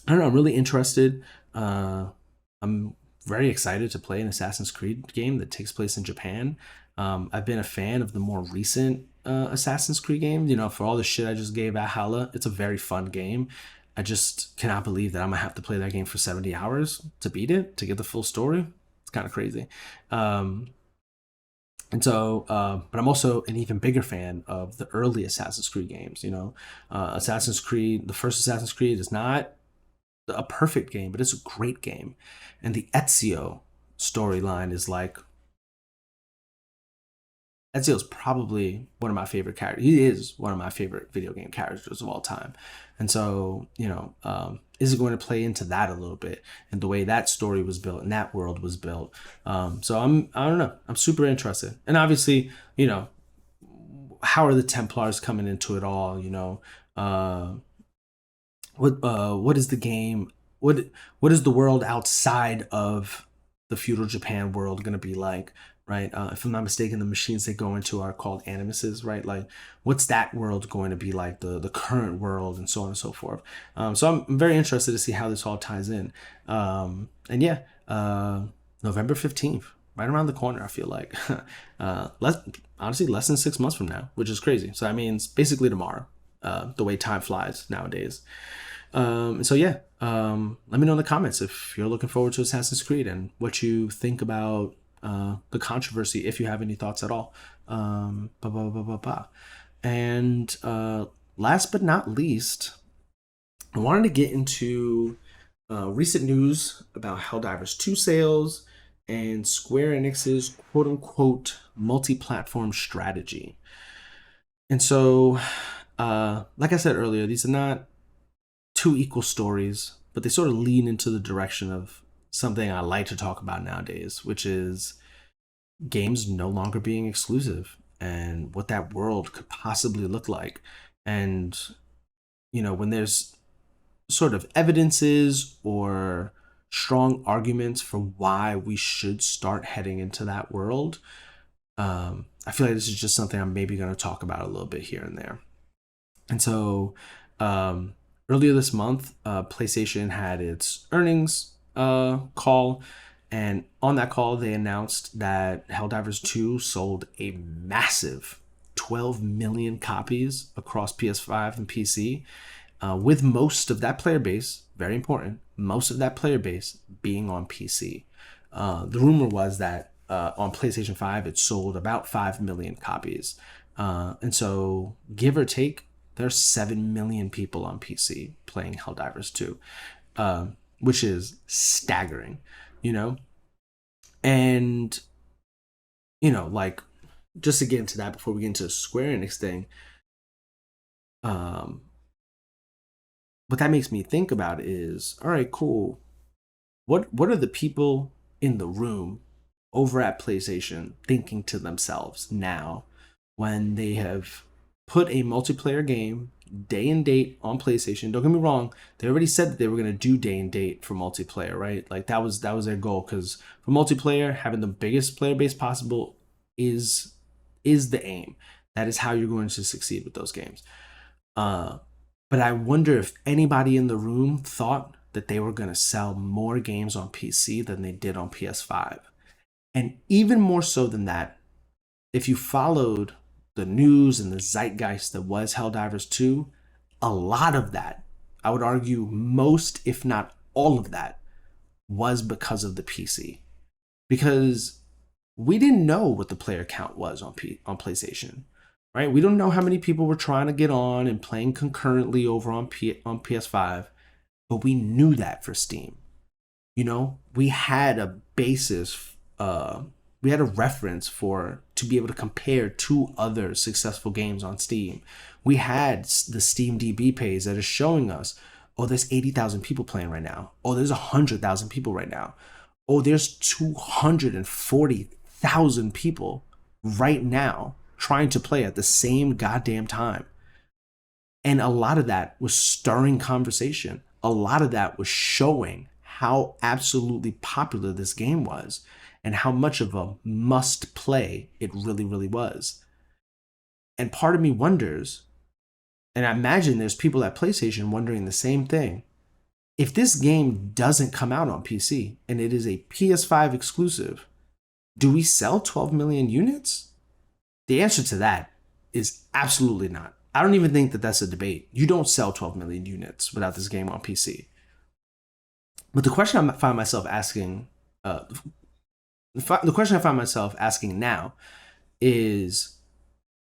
I don't know. I'm really interested. I'm very excited to play an Assassin's Creed game that takes place in Japan. I've been a fan of the more recent Assassin's Creed games. You know, for all the shit I just gave Valhalla, it's a very fun game. I just cannot believe that I'm gonna have to play that game for 70 hours to beat it, to get the full story. It's kind of crazy. And so, but I'm also an even bigger fan of the early Assassin's Creed games. You know, Assassin's Creed, the first Assassin's Creed is not a perfect game, but it's a great game. And the Ezio storyline is like, Ezio's probably one of my favorite characters. He is one of my favorite video game characters of all time. And so, you know, is it going to play into that a little bit and the way that story was built and that world was built? So I don't know. I'm super interested. And obviously, you know, how are the Templars coming into it all? You know, what is the game? What is the world outside of the feudal Japan world going to be like? Right. If I'm not mistaken, the machines they go into are called animuses, right? Like, what's that world going to be like? The current world, and so on and so forth. So I'm very interested to see how this all ties in. And yeah, November 15th, right around the corner. I feel like less than 6 months from now, which is crazy. So that means basically tomorrow. The way time flies nowadays. So yeah, let me know in the comments if you're looking forward to Assassin's Creed and what you think about the controversy, if you have any thoughts at all. And last but not least, I wanted to get into recent news about Helldivers 2 sales and Square Enix's quote-unquote multi-platform strategy. And so, like I said earlier, these are not two equal stories, but they sort of lean into the direction of something I like to talk about nowadays, which is games no longer being exclusive and what that world could possibly look like. And, you know, when there's sort of evidences or strong arguments for why we should start heading into that world, I feel like this is just something I'm maybe going to talk about a little bit here and there. And so, earlier this month, PlayStation had its earnings call, and on that call, they announced that Helldivers 2 sold a massive 12 million copies across PS5 and PC, with most of that player base, very important, most of that player base being on PC. The rumor was that on PlayStation 5, it sold about 5 million copies. And so, give or take, there's 7 million people on PC playing Helldivers 2, which is staggering, you know? And, you know, like, just to get into that before we get into the Square Enix thing, what that makes me think about is, all right, cool. What are the people in the room over at PlayStation thinking to themselves now when they have put a multiplayer game day and date on PlayStation? Don't get me wrong, they already said that they were going to do day and date for multiplayer, right? Like that was their goal, because for multiplayer, having the biggest player base possible is the aim. That is how you're going to succeed with those games. But I wonder if anybody in the room thought that they were going to sell more games on PC than they did on PS5. And even more so than that, if you followed the news and the zeitgeist that was Helldivers 2, a lot of that, I would argue most, if not all of that, was because of the PC. Because we didn't know what the player count was on PlayStation, right? We don't know how many people were trying to get on and playing concurrently over on PS5, but we knew that for Steam. You know, we had a basis, we had a reference to be able to compare to other successful games on Steam. We had the Steam DB page that is showing us, oh, there's 80,000 people playing right now. Oh, there's 100,000 people right now. Oh, there's 240,000 people right now trying to play at the same goddamn time. And a lot of that was stirring conversation. A lot of that was showing how absolutely popular this game was and how much of a must play it really, really was. And part of me wonders, and I imagine there's people at PlayStation wondering the same thing. If this game doesn't come out on PC and it is a PS5 exclusive, do we sell 12 million units? The answer to that is absolutely not. I don't even think that that's a debate. You don't sell 12 million units without this game on PC. But the question I find myself asking, the question I find myself asking now is,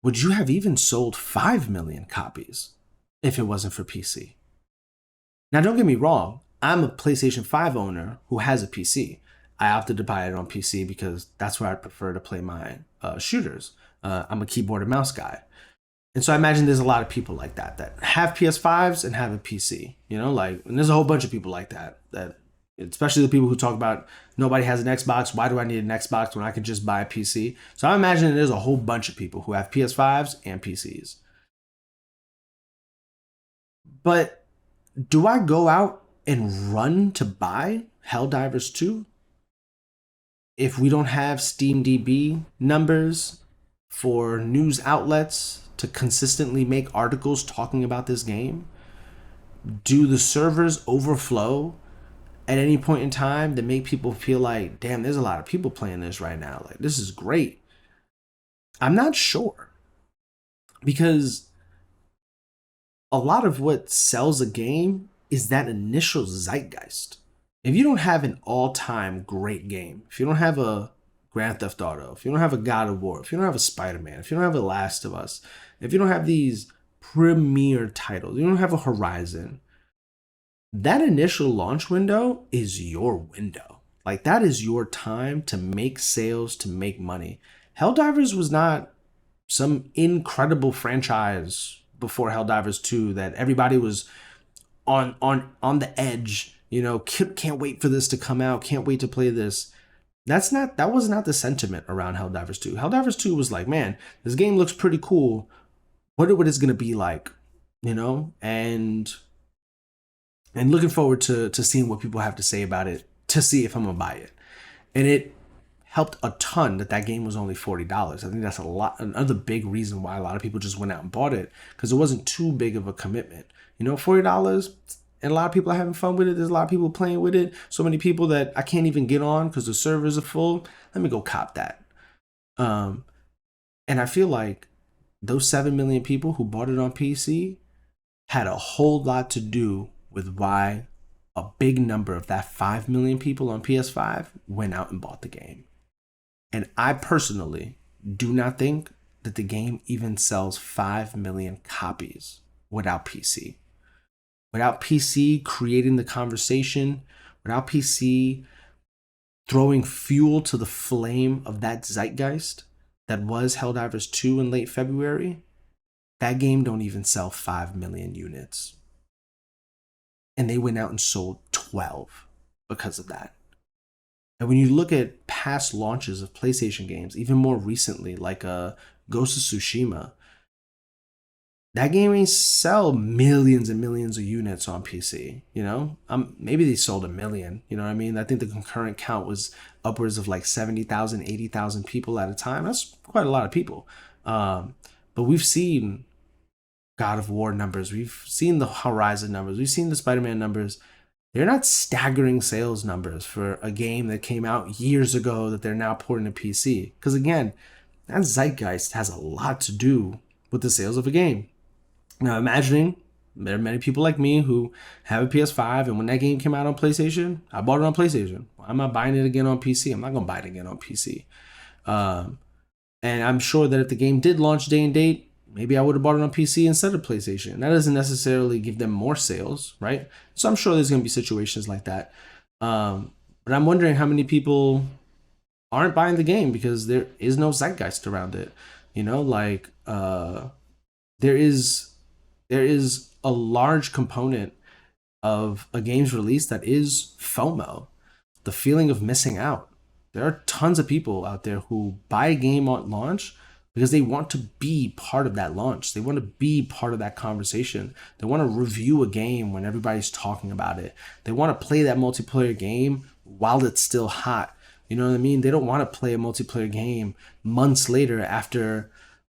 would you have even sold 5 million copies if it wasn't for PC? Now, don't get me wrong. I'm a PlayStation 5 owner who has a PC. I opted to buy it on PC because that's where I prefer to play my shooters. I'm a keyboard and mouse guy. And so I imagine there's a lot of people like that have PS5s and have a PC, and there's a whole bunch of people like that, especially the people who talk about nobody has an Xbox. Why do I need an Xbox when I can just buy a PC? So I imagine there's a whole bunch of people who have PS5s and PCs. But do I go out and run to buy Helldivers 2 if we don't have SteamDB numbers for news outlets to consistently make articles talking about this game? Do the servers overflow at any point in time that make people feel like, damn, there's a lot of people playing this right now, like this is great? I'm not sure, because a lot of what sells a game is that initial zeitgeist. If you don't have an all-time great game, if you don't have a Grand Theft Auto, if you don't have a God of War, if you don't have a Spider-Man, if you don't have a Last of Us, if you don't have these premier titles, you don't have a Horizon, that initial launch window is your window. Like, that is your time to make sales, to make money. Helldivers was not some incredible franchise before Helldivers 2 that everybody was on the edge, can't wait for this to come out, can't wait to play this. That was not the sentiment around Helldivers 2. Helldivers 2 was like, man, this game looks pretty cool. Wonder what it's gonna be like, and looking forward to seeing what people have to say about it, to see if I'm gonna buy it. And it helped a ton that game was only $40. I think that's another big reason why a lot of people just went out and bought it, because it wasn't too big of a commitment. $40, and a lot of people are having fun with it. There's a lot of people playing with it. So many people that I can't even get on because the servers are full. Let me go cop that. And I feel like those 7 million people who bought it on PC had a whole lot to do with why a big number of that 5 million people on PS5 went out and bought the game. And I personally do not think that the game even sells 5 million copies without PC. Without PC creating the conversation, without PC throwing fuel to the flame of that zeitgeist that was Helldivers 2 in late February, that game don't even sell 5 million units. And they went out and sold 12 because of that. And when you look at past launches of PlayStation games, even more recently, like Ghost of Tsushima, that game ain't sell millions and millions of units on PC, maybe they sold 1 million, you know what I mean? I think the concurrent count was upwards of like 70,000, 80,000 people at a time. That's quite a lot of people. But we've seen God of War numbers, we've seen the Horizon numbers, we've seen the Spider-Man numbers. They're not staggering sales numbers for a game that came out years ago that they're now porting to PC. Because again, that zeitgeist has a lot to do with the sales of a game. Now, imagining there are many people like me who have a PS5, and when that game came out on PlayStation, I bought it on PlayStation. I'm not buying it again on PC. I'm not going to buy it again on PC. And I'm sure that if the game did launch day and date, maybe I would have bought it on PC instead of PlayStation. That doesn't necessarily give them more sales, right? So I'm sure there's going to be situations like that. But I'm wondering how many people aren't buying the game because there is no zeitgeist around it. There is a large component of a game's release that is FOMO, the feeling of missing out. There are tons of people out there who buy a game on launch, because they want to be part of that launch. They want to be part of that conversation. They want to review a game when everybody's talking about it. They want to play that multiplayer game while it's still hot. You know what I mean? They don't want to play a multiplayer game months later after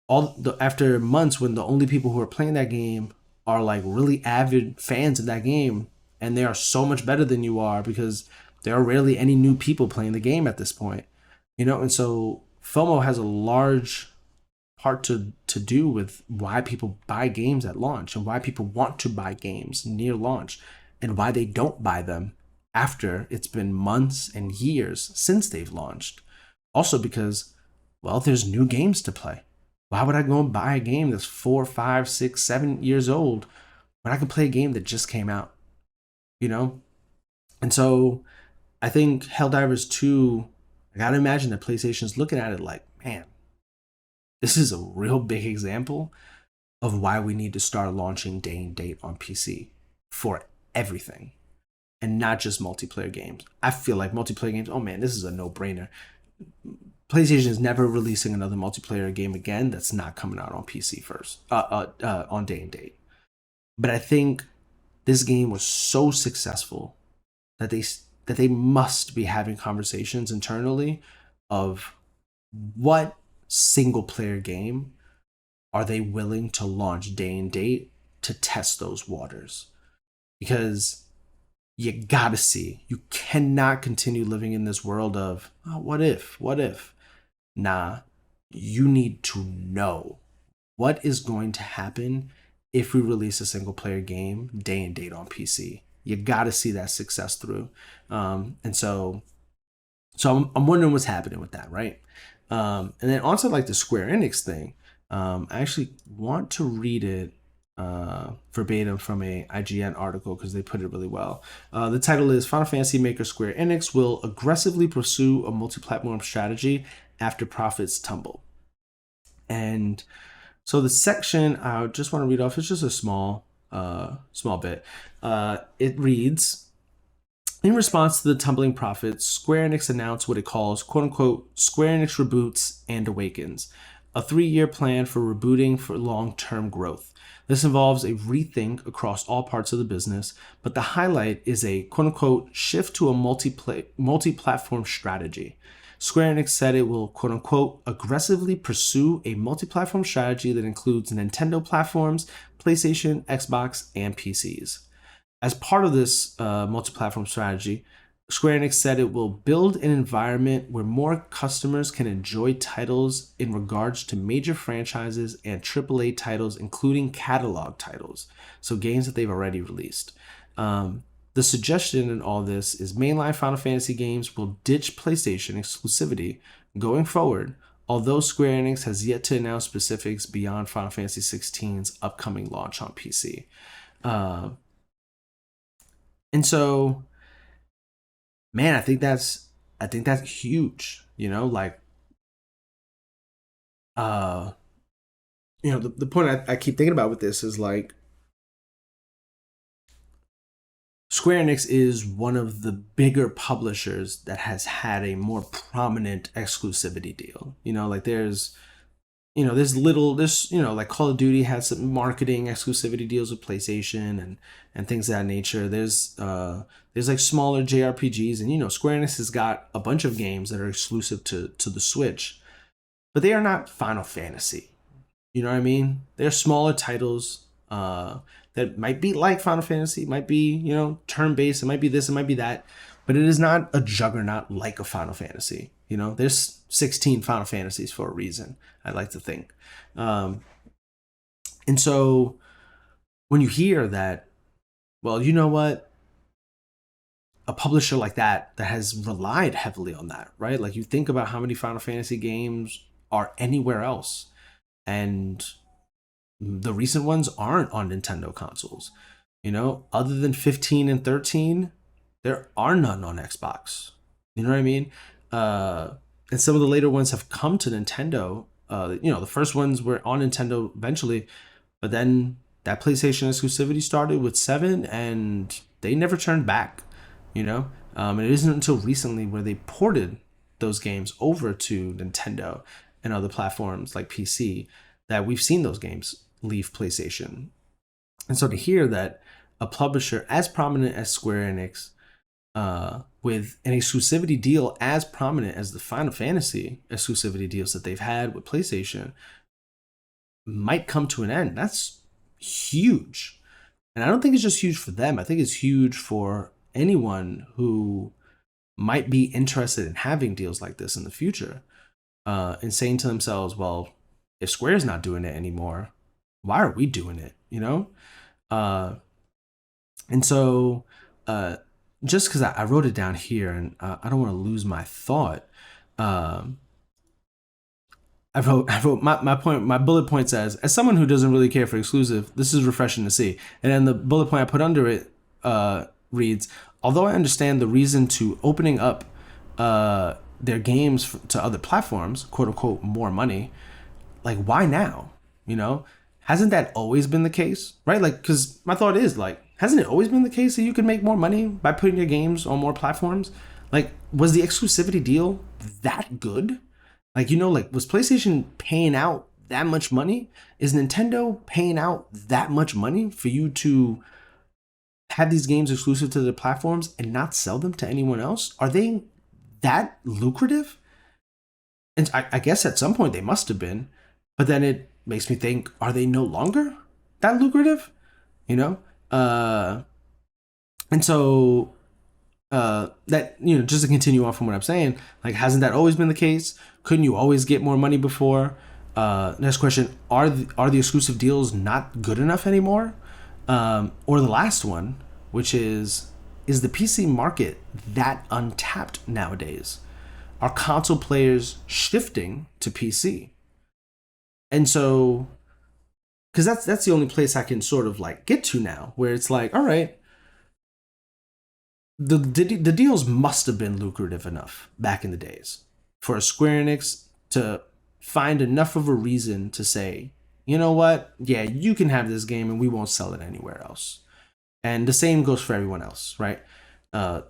months when the only people who are playing that game are like really avid fans of that game, and they are so much better than you are because there are rarely any new people playing the game at this point. And so FOMO has a large part to do with why people buy games at launch and why people want to buy games near launch and why they don't buy them after it's been months and years since they've launched. Also because, well, there's new games to play. Why would I go and buy a game that's 4, 5, 6, 7 years old when I can play a game that just came out? And so I think Helldivers 2, I gotta imagine that PlayStation's looking at it like, man, this is a real big example of why we need to start launching day and date on PC for everything and not just multiplayer games. I feel like multiplayer games, oh man, this is a no-brainer. PlayStation is never releasing another multiplayer game again that's not coming out on PC first, on day and date. But I think this game was so successful that they must be having conversations internally of what single player game are they willing to launch day and date to test those waters. Because you gotta see, you cannot continue living in this world of, oh, what if? Nah, you need to know what is going to happen if we release a single player game day and date on PC. You gotta see that success through. And so I'm wondering what's happening with that, right? And then also like the Square Enix thing, I actually want to read it verbatim from a IGN article because they put it really well. The title is Final Fantasy maker Square Enix will aggressively pursue a multi-platform strategy after profits tumble. And so the section I just want to read off, it's just a small bit. It reads, in response to the tumbling profits, Square Enix announced what it calls, quote-unquote, Square Enix Reboots and Awakens, a 3-year plan for rebooting for long-term growth. This involves a rethink across all parts of the business, but the highlight is a, quote-unquote, shift to a multi-platform strategy. Square Enix said it will, quote-unquote, aggressively pursue a multi-platform strategy that includes Nintendo platforms, PlayStation, Xbox, and PCs. As part of this multi-platform strategy, Square Enix said it will build an environment where more customers can enjoy titles in regards to major franchises and AAA titles, including catalog titles, so games that they've already released. The suggestion in all this is mainline Final Fantasy games will ditch PlayStation exclusivity going forward, although Square Enix has yet to announce specifics beyond Final Fantasy XVI's upcoming launch on PC. And so, man, I think that's huge. The point I keep thinking about with this is like, Square Enix is one of the bigger publishers that has had a more prominent exclusivity deal. There's like Call of Duty has some marketing exclusivity deals with PlayStation and things of that nature. There's like smaller JRPGs, and Square Enix has got a bunch of games that are exclusive to the Switch, but they are not Final Fantasy. You know what I mean? They're smaller titles that might be like Final Fantasy, might be turn-based, it might be this, it might be that, but it is not a juggernaut like a Final Fantasy. There's 16 Final Fantasies for a reason, I like to think. And so when you hear that, well, you know what? A publisher like that has relied heavily on that, right? Like, you think about how many Final Fantasy games are anywhere else, and the recent ones aren't on Nintendo consoles. Other than 15 and 13, there are none on Xbox. You know what I mean? And some of the later ones have come to Nintendo. The first ones were on Nintendo eventually, but then that PlayStation exclusivity started with 7, and they never turned back. And it isn't until recently where they ported those games over to Nintendo, and other platforms like PC, that we've seen those games leave PlayStation. And so to hear that a publisher as prominent as Square Enix, with an exclusivity deal as prominent as the Final Fantasy exclusivity deals that they've had with PlayStation, might come to an end, that's huge. And I don't think it's just huge for them. I think it's huge for anyone who might be interested in having deals like this in the future, and saying to themselves, well, if Square's not doing it anymore, why are we doing it? You know? And so, just because I wrote it down here, and I don't want to lose my thought. I wrote my point. My bullet point says, as someone who doesn't really care for exclusive, this is refreshing to see. And then the bullet point I put under it reads, although I understand the reason to opening up their games to other platforms, quote unquote, more money, like, why now? You know, hasn't that always been the case, right? Like, because my thought is, like, hasn't it always been the case that you can make more money by putting your games on more platforms? Like, was the exclusivity deal that good? Like, you know, like, was PlayStation paying out that much money? Is Nintendo paying out that much money for you to have these games exclusive to the platforms and not sell them to anyone else? Are they that lucrative? And I guess at some point they must have been, but then it makes me think, are they no longer that lucrative? You know? And so that, you know, just to continue on from what I'm saying, like, hasn't that always been the case? Couldn't you always get more money before? Next question, are the exclusive deals not good enough anymore? Or the last one, which is the PC market that untapped nowadays? Are console players shifting to PC? And so, because that's the only place I can sort of like get to now, where it's like, all right, the deals must have been lucrative enough back in the days for a Square Enix to find enough of a reason to say, you know what, yeah, you can have this game and we won't sell it anywhere else. And the same goes for everyone else, right? Yeah,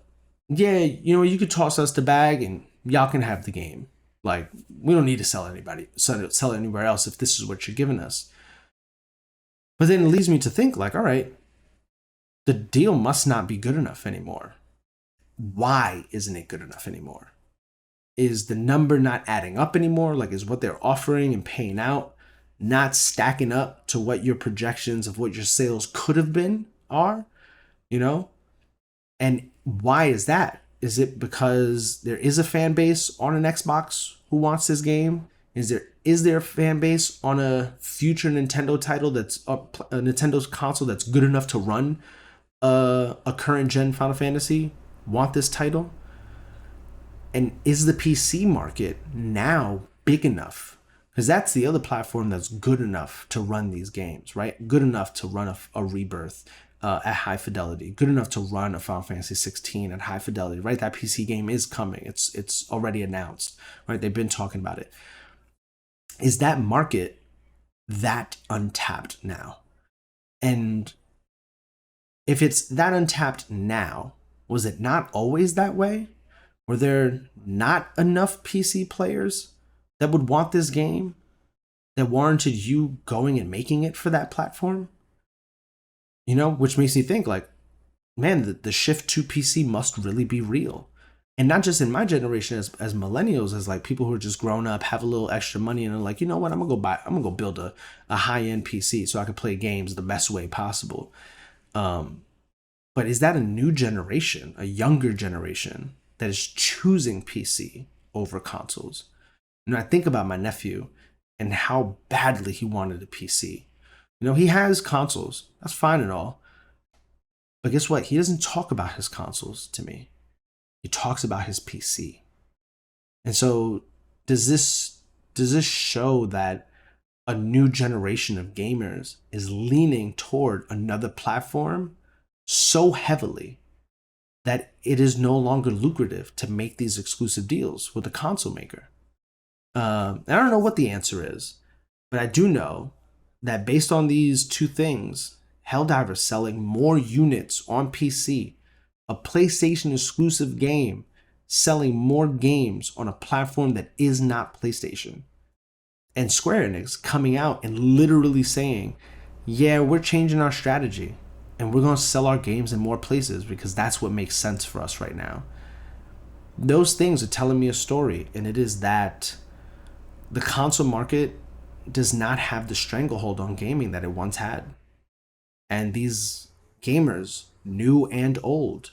you know, you could toss us the bag and y'all can have the game. Like, we don't need to sell it anywhere else if this is what you're giving us. But then it leads me to think, like, all right, the deal must not be good enough anymore. Why isn't it good enough anymore? Is the number not adding up anymore? Like, is what they're offering and paying out not stacking up to what your projections of what your sales could have been are? You know? And why is that? Is it because there is a fan base on an Xbox who wants this game? Is there a fan base on a future Nintendo title that's a Nintendo's console that's good enough to run a current gen Final Fantasy want this title? And is the PC market now big enough? Because that's the other platform that's good enough to run these games, right? Good enough to run a Rebirth at high fidelity. Good enough to run a Final Fantasy 16 at high fidelity, right? That PC game is coming. It's already announced, right? They've been talking about it. Is that market that untapped now? And if it's that untapped now, was it not always that way? Were there not enough PC players that would want this game that warranted you going and making it for that platform? You know, which makes me think, like, man, the shift to PC must really be real. And not just in my generation as millennials, as like people who are just grown up, have a little extra money and are like, you know what, I'm gonna go build a high-end PC so I can play games the best way possible. But is that a new generation, a younger generation that is choosing PC over consoles? You know, I think about my nephew and how badly he wanted a PC. You know, he has consoles. That's fine and all. But guess what? He doesn't talk about his consoles to me. He talks about his PC. And so does this show that a new generation of gamers is leaning toward another platform so heavily that it is no longer lucrative to make these exclusive deals with a console maker? I don't know what the answer is, but I do know that based on these two things, Helldivers selling more units on PC, a PlayStation exclusive game selling more games on a platform that is not PlayStation, and Square Enix coming out and literally saying, yeah, we're changing our strategy and we're going to sell our games in more places because that's what makes sense for us right now. Those things are telling me a story, and it is that the console market does not have the stranglehold on gaming that it once had. And these gamers, new and old,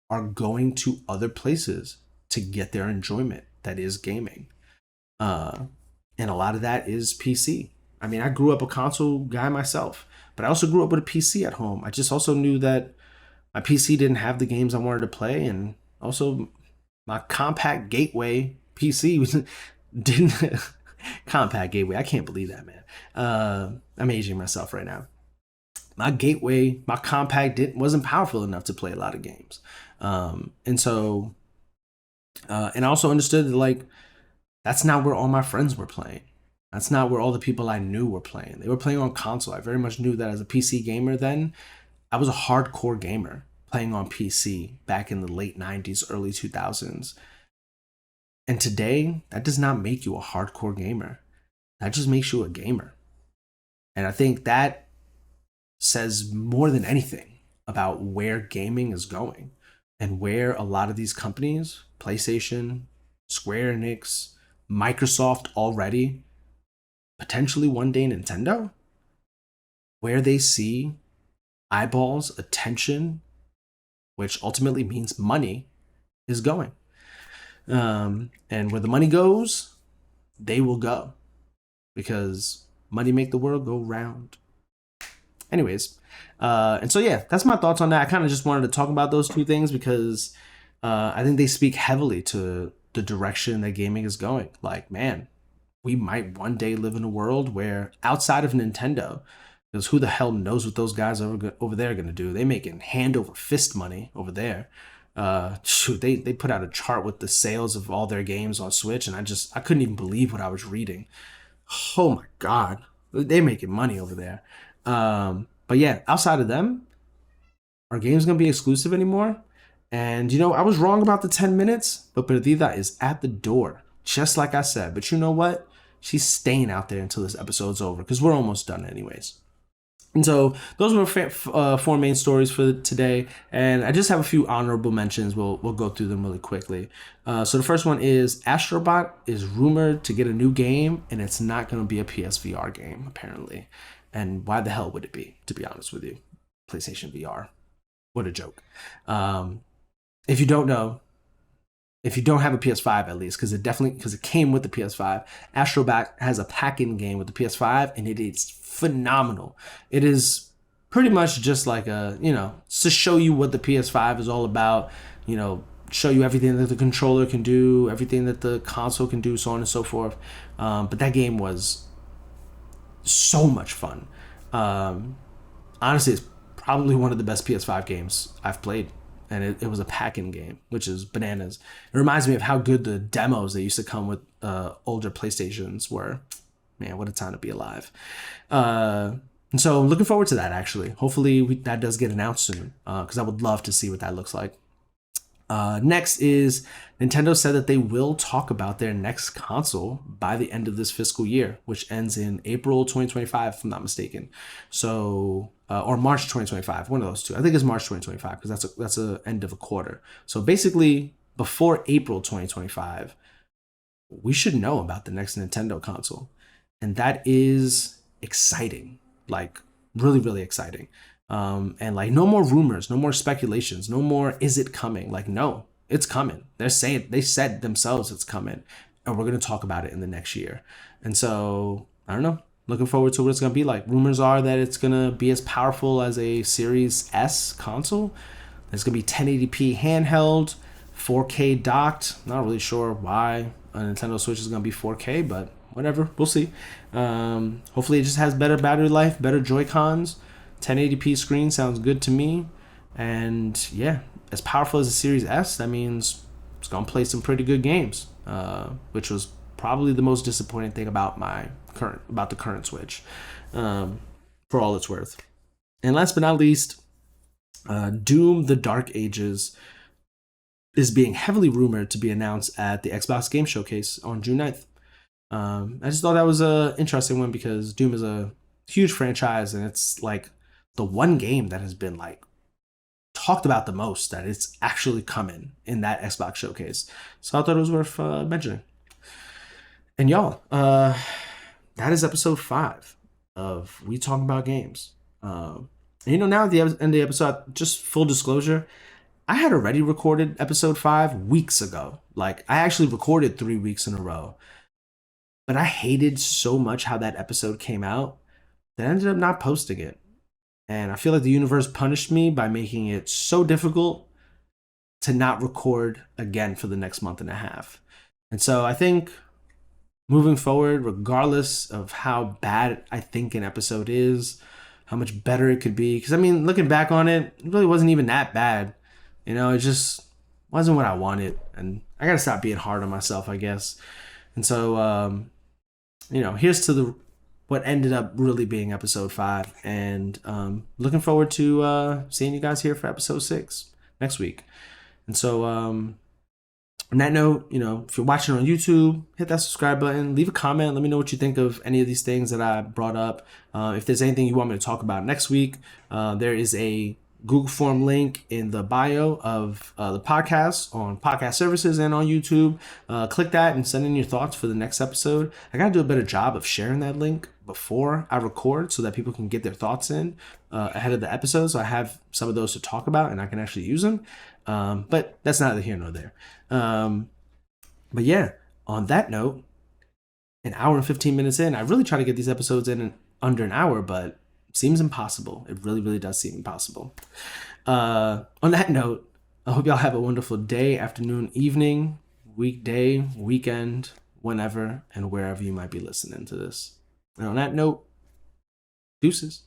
are going to other places to get their enjoyment that is gaming. And a lot of that is PC. I mean, I grew up a console guy myself, but I also grew up with a PC at home. I just also knew that my PC didn't have the games I wanted to play, and also my compact gateway PC didn't. Compact gateway. I can't believe that, man. I'm aging myself right now. My gateway, my compact wasn't powerful enough to play a lot of games, and so, and I also understood that like that's not where all my friends were playing. That's not where all the people I knew were playing. They were playing on console. I very much knew that as a PC gamer then. I was a hardcore gamer playing on PC back in the late 90s, early 2000s. And today, that does not make you a hardcore gamer. That just makes you a gamer. And I think that says more than anything about where gaming is going and where a lot of these companies, PlayStation, Square Enix, Microsoft already, potentially one day Nintendo, where they see eyeballs, attention, which ultimately means money, is going. And where the money goes, they will go, because money make the world go round. Anyways, and so yeah, that's my thoughts on that. I kind of just wanted to talk about those two things because I think they speak heavily to the direction that gaming is going. Like, man, we might one day live in a world where outside of Nintendo, because who the hell knows what those guys over there are going to do? They making hand over fist money over there. Shoot, they put out a chart with the sales of all their games on Switch, and I couldn't even believe what I was reading. Oh my god, they're making money over there. But yeah, outside of them, are games gonna be exclusive anymore? And I was wrong about the 10 minutes, but Perdida is at the door, just like I said. But you know what? She's staying out there until this episode's over, because we're almost done anyways. And so those were four main stories for today, and I just have a few honorable mentions. We'll go through them really quickly. So the first one is Astrobot is rumored to get a new game, and it's not going to be a PSVR game apparently. And why the hell would it be? To be honest with you, PlayStation VR. What a joke. If you don't know, if you don't have a PS5 at least, because it came with the PS5, Astrobot has a pack-in game with the PS5, and it is phenomenal. It is pretty much just like to show you what the PS5 is all about, show you everything that the controller can do, everything that the console can do, so on and so forth. But that game was so much fun. Honestly, it's probably one of the best PS5 games I've played. And it was a pack-in game, which is bananas. It reminds me of how good the demos that used to come with older PlayStations were. Man, what a time to be alive. And so I'm looking forward to that, actually. Hopefully that does get announced soon, because I would love to see what that looks like. Next is Nintendo said that they will talk about their next console by the end of this fiscal year, which ends in April 2025, if I'm not mistaken. So, or March 2025, one of those two. I think it's March 2025 because that's a end of a quarter. So basically, before April 2025, we should know about the next Nintendo console, and that is exciting. Like, really, really exciting. And like, no more rumors, no more speculations, no more is it coming? Like, no, it's coming. They said themselves it's coming, and we're going to talk about it in the next year. And so, I don't know, looking forward to what it's going to be like. Rumors are that it's going to be as powerful as a Series S console. It's going to be 1080p handheld, 4K docked. Not really sure why a Nintendo Switch is going to be 4K, but whatever, we'll see. Hopefully it just has better battery life, better Joy-Cons. 1080p screen sounds good to me. And yeah, as powerful as the Series S, that means it's going to play some pretty good games, which was probably the most disappointing thing about the current Switch, for all it's worth. And last but not least, Doom: The Dark Ages is being heavily rumored to be announced at the Xbox Game Showcase on June 9th. I just thought that was a interesting one because Doom is a huge franchise, and it's like the one game that has been like talked about the most that it's actually coming in that Xbox showcase. So I thought it was worth mentioning. And y'all, that is episode 5 of We Talking About Games. Now at the end of the episode, just full disclosure, I had already recorded episode 5 weeks ago. Like, I actually recorded 3 weeks in a row. But I hated so much how that episode came out that I ended up not posting it. And I feel like the universe punished me by making it so difficult to not record again for the next month and a half. And so I think moving forward, regardless of how bad I think an episode is, how much better it could be, because I mean, looking back on it, it really wasn't even that bad. It just wasn't what I wanted. And I got to stop being hard on myself, I guess. And so, here's to the what ended up really being episode 5, and looking forward to seeing you guys here for episode 6 next week. And so on that note, if you're watching on YouTube, hit that subscribe button, leave a comment, let me know what you think of any of these things that I brought up. If there's anything you want me to talk about next week, there is a Google form link in the bio of the podcast on podcast services and on YouTube. Click that and send in your thoughts for the next episode. I got to do a better job of sharing that link before I record so that people can get their thoughts in ahead of the episode. So I have some of those to talk about and I can actually use them. But that's neither here nor there. But yeah, on that note, an hour and 15 minutes in, I really try to get these episodes in under an hour, but seems impossible. It really, really does seem impossible. On that note, I hope y'all have a wonderful day, afternoon, evening, weekday, weekend, whenever and wherever you might be listening to this. And on that note, deuces.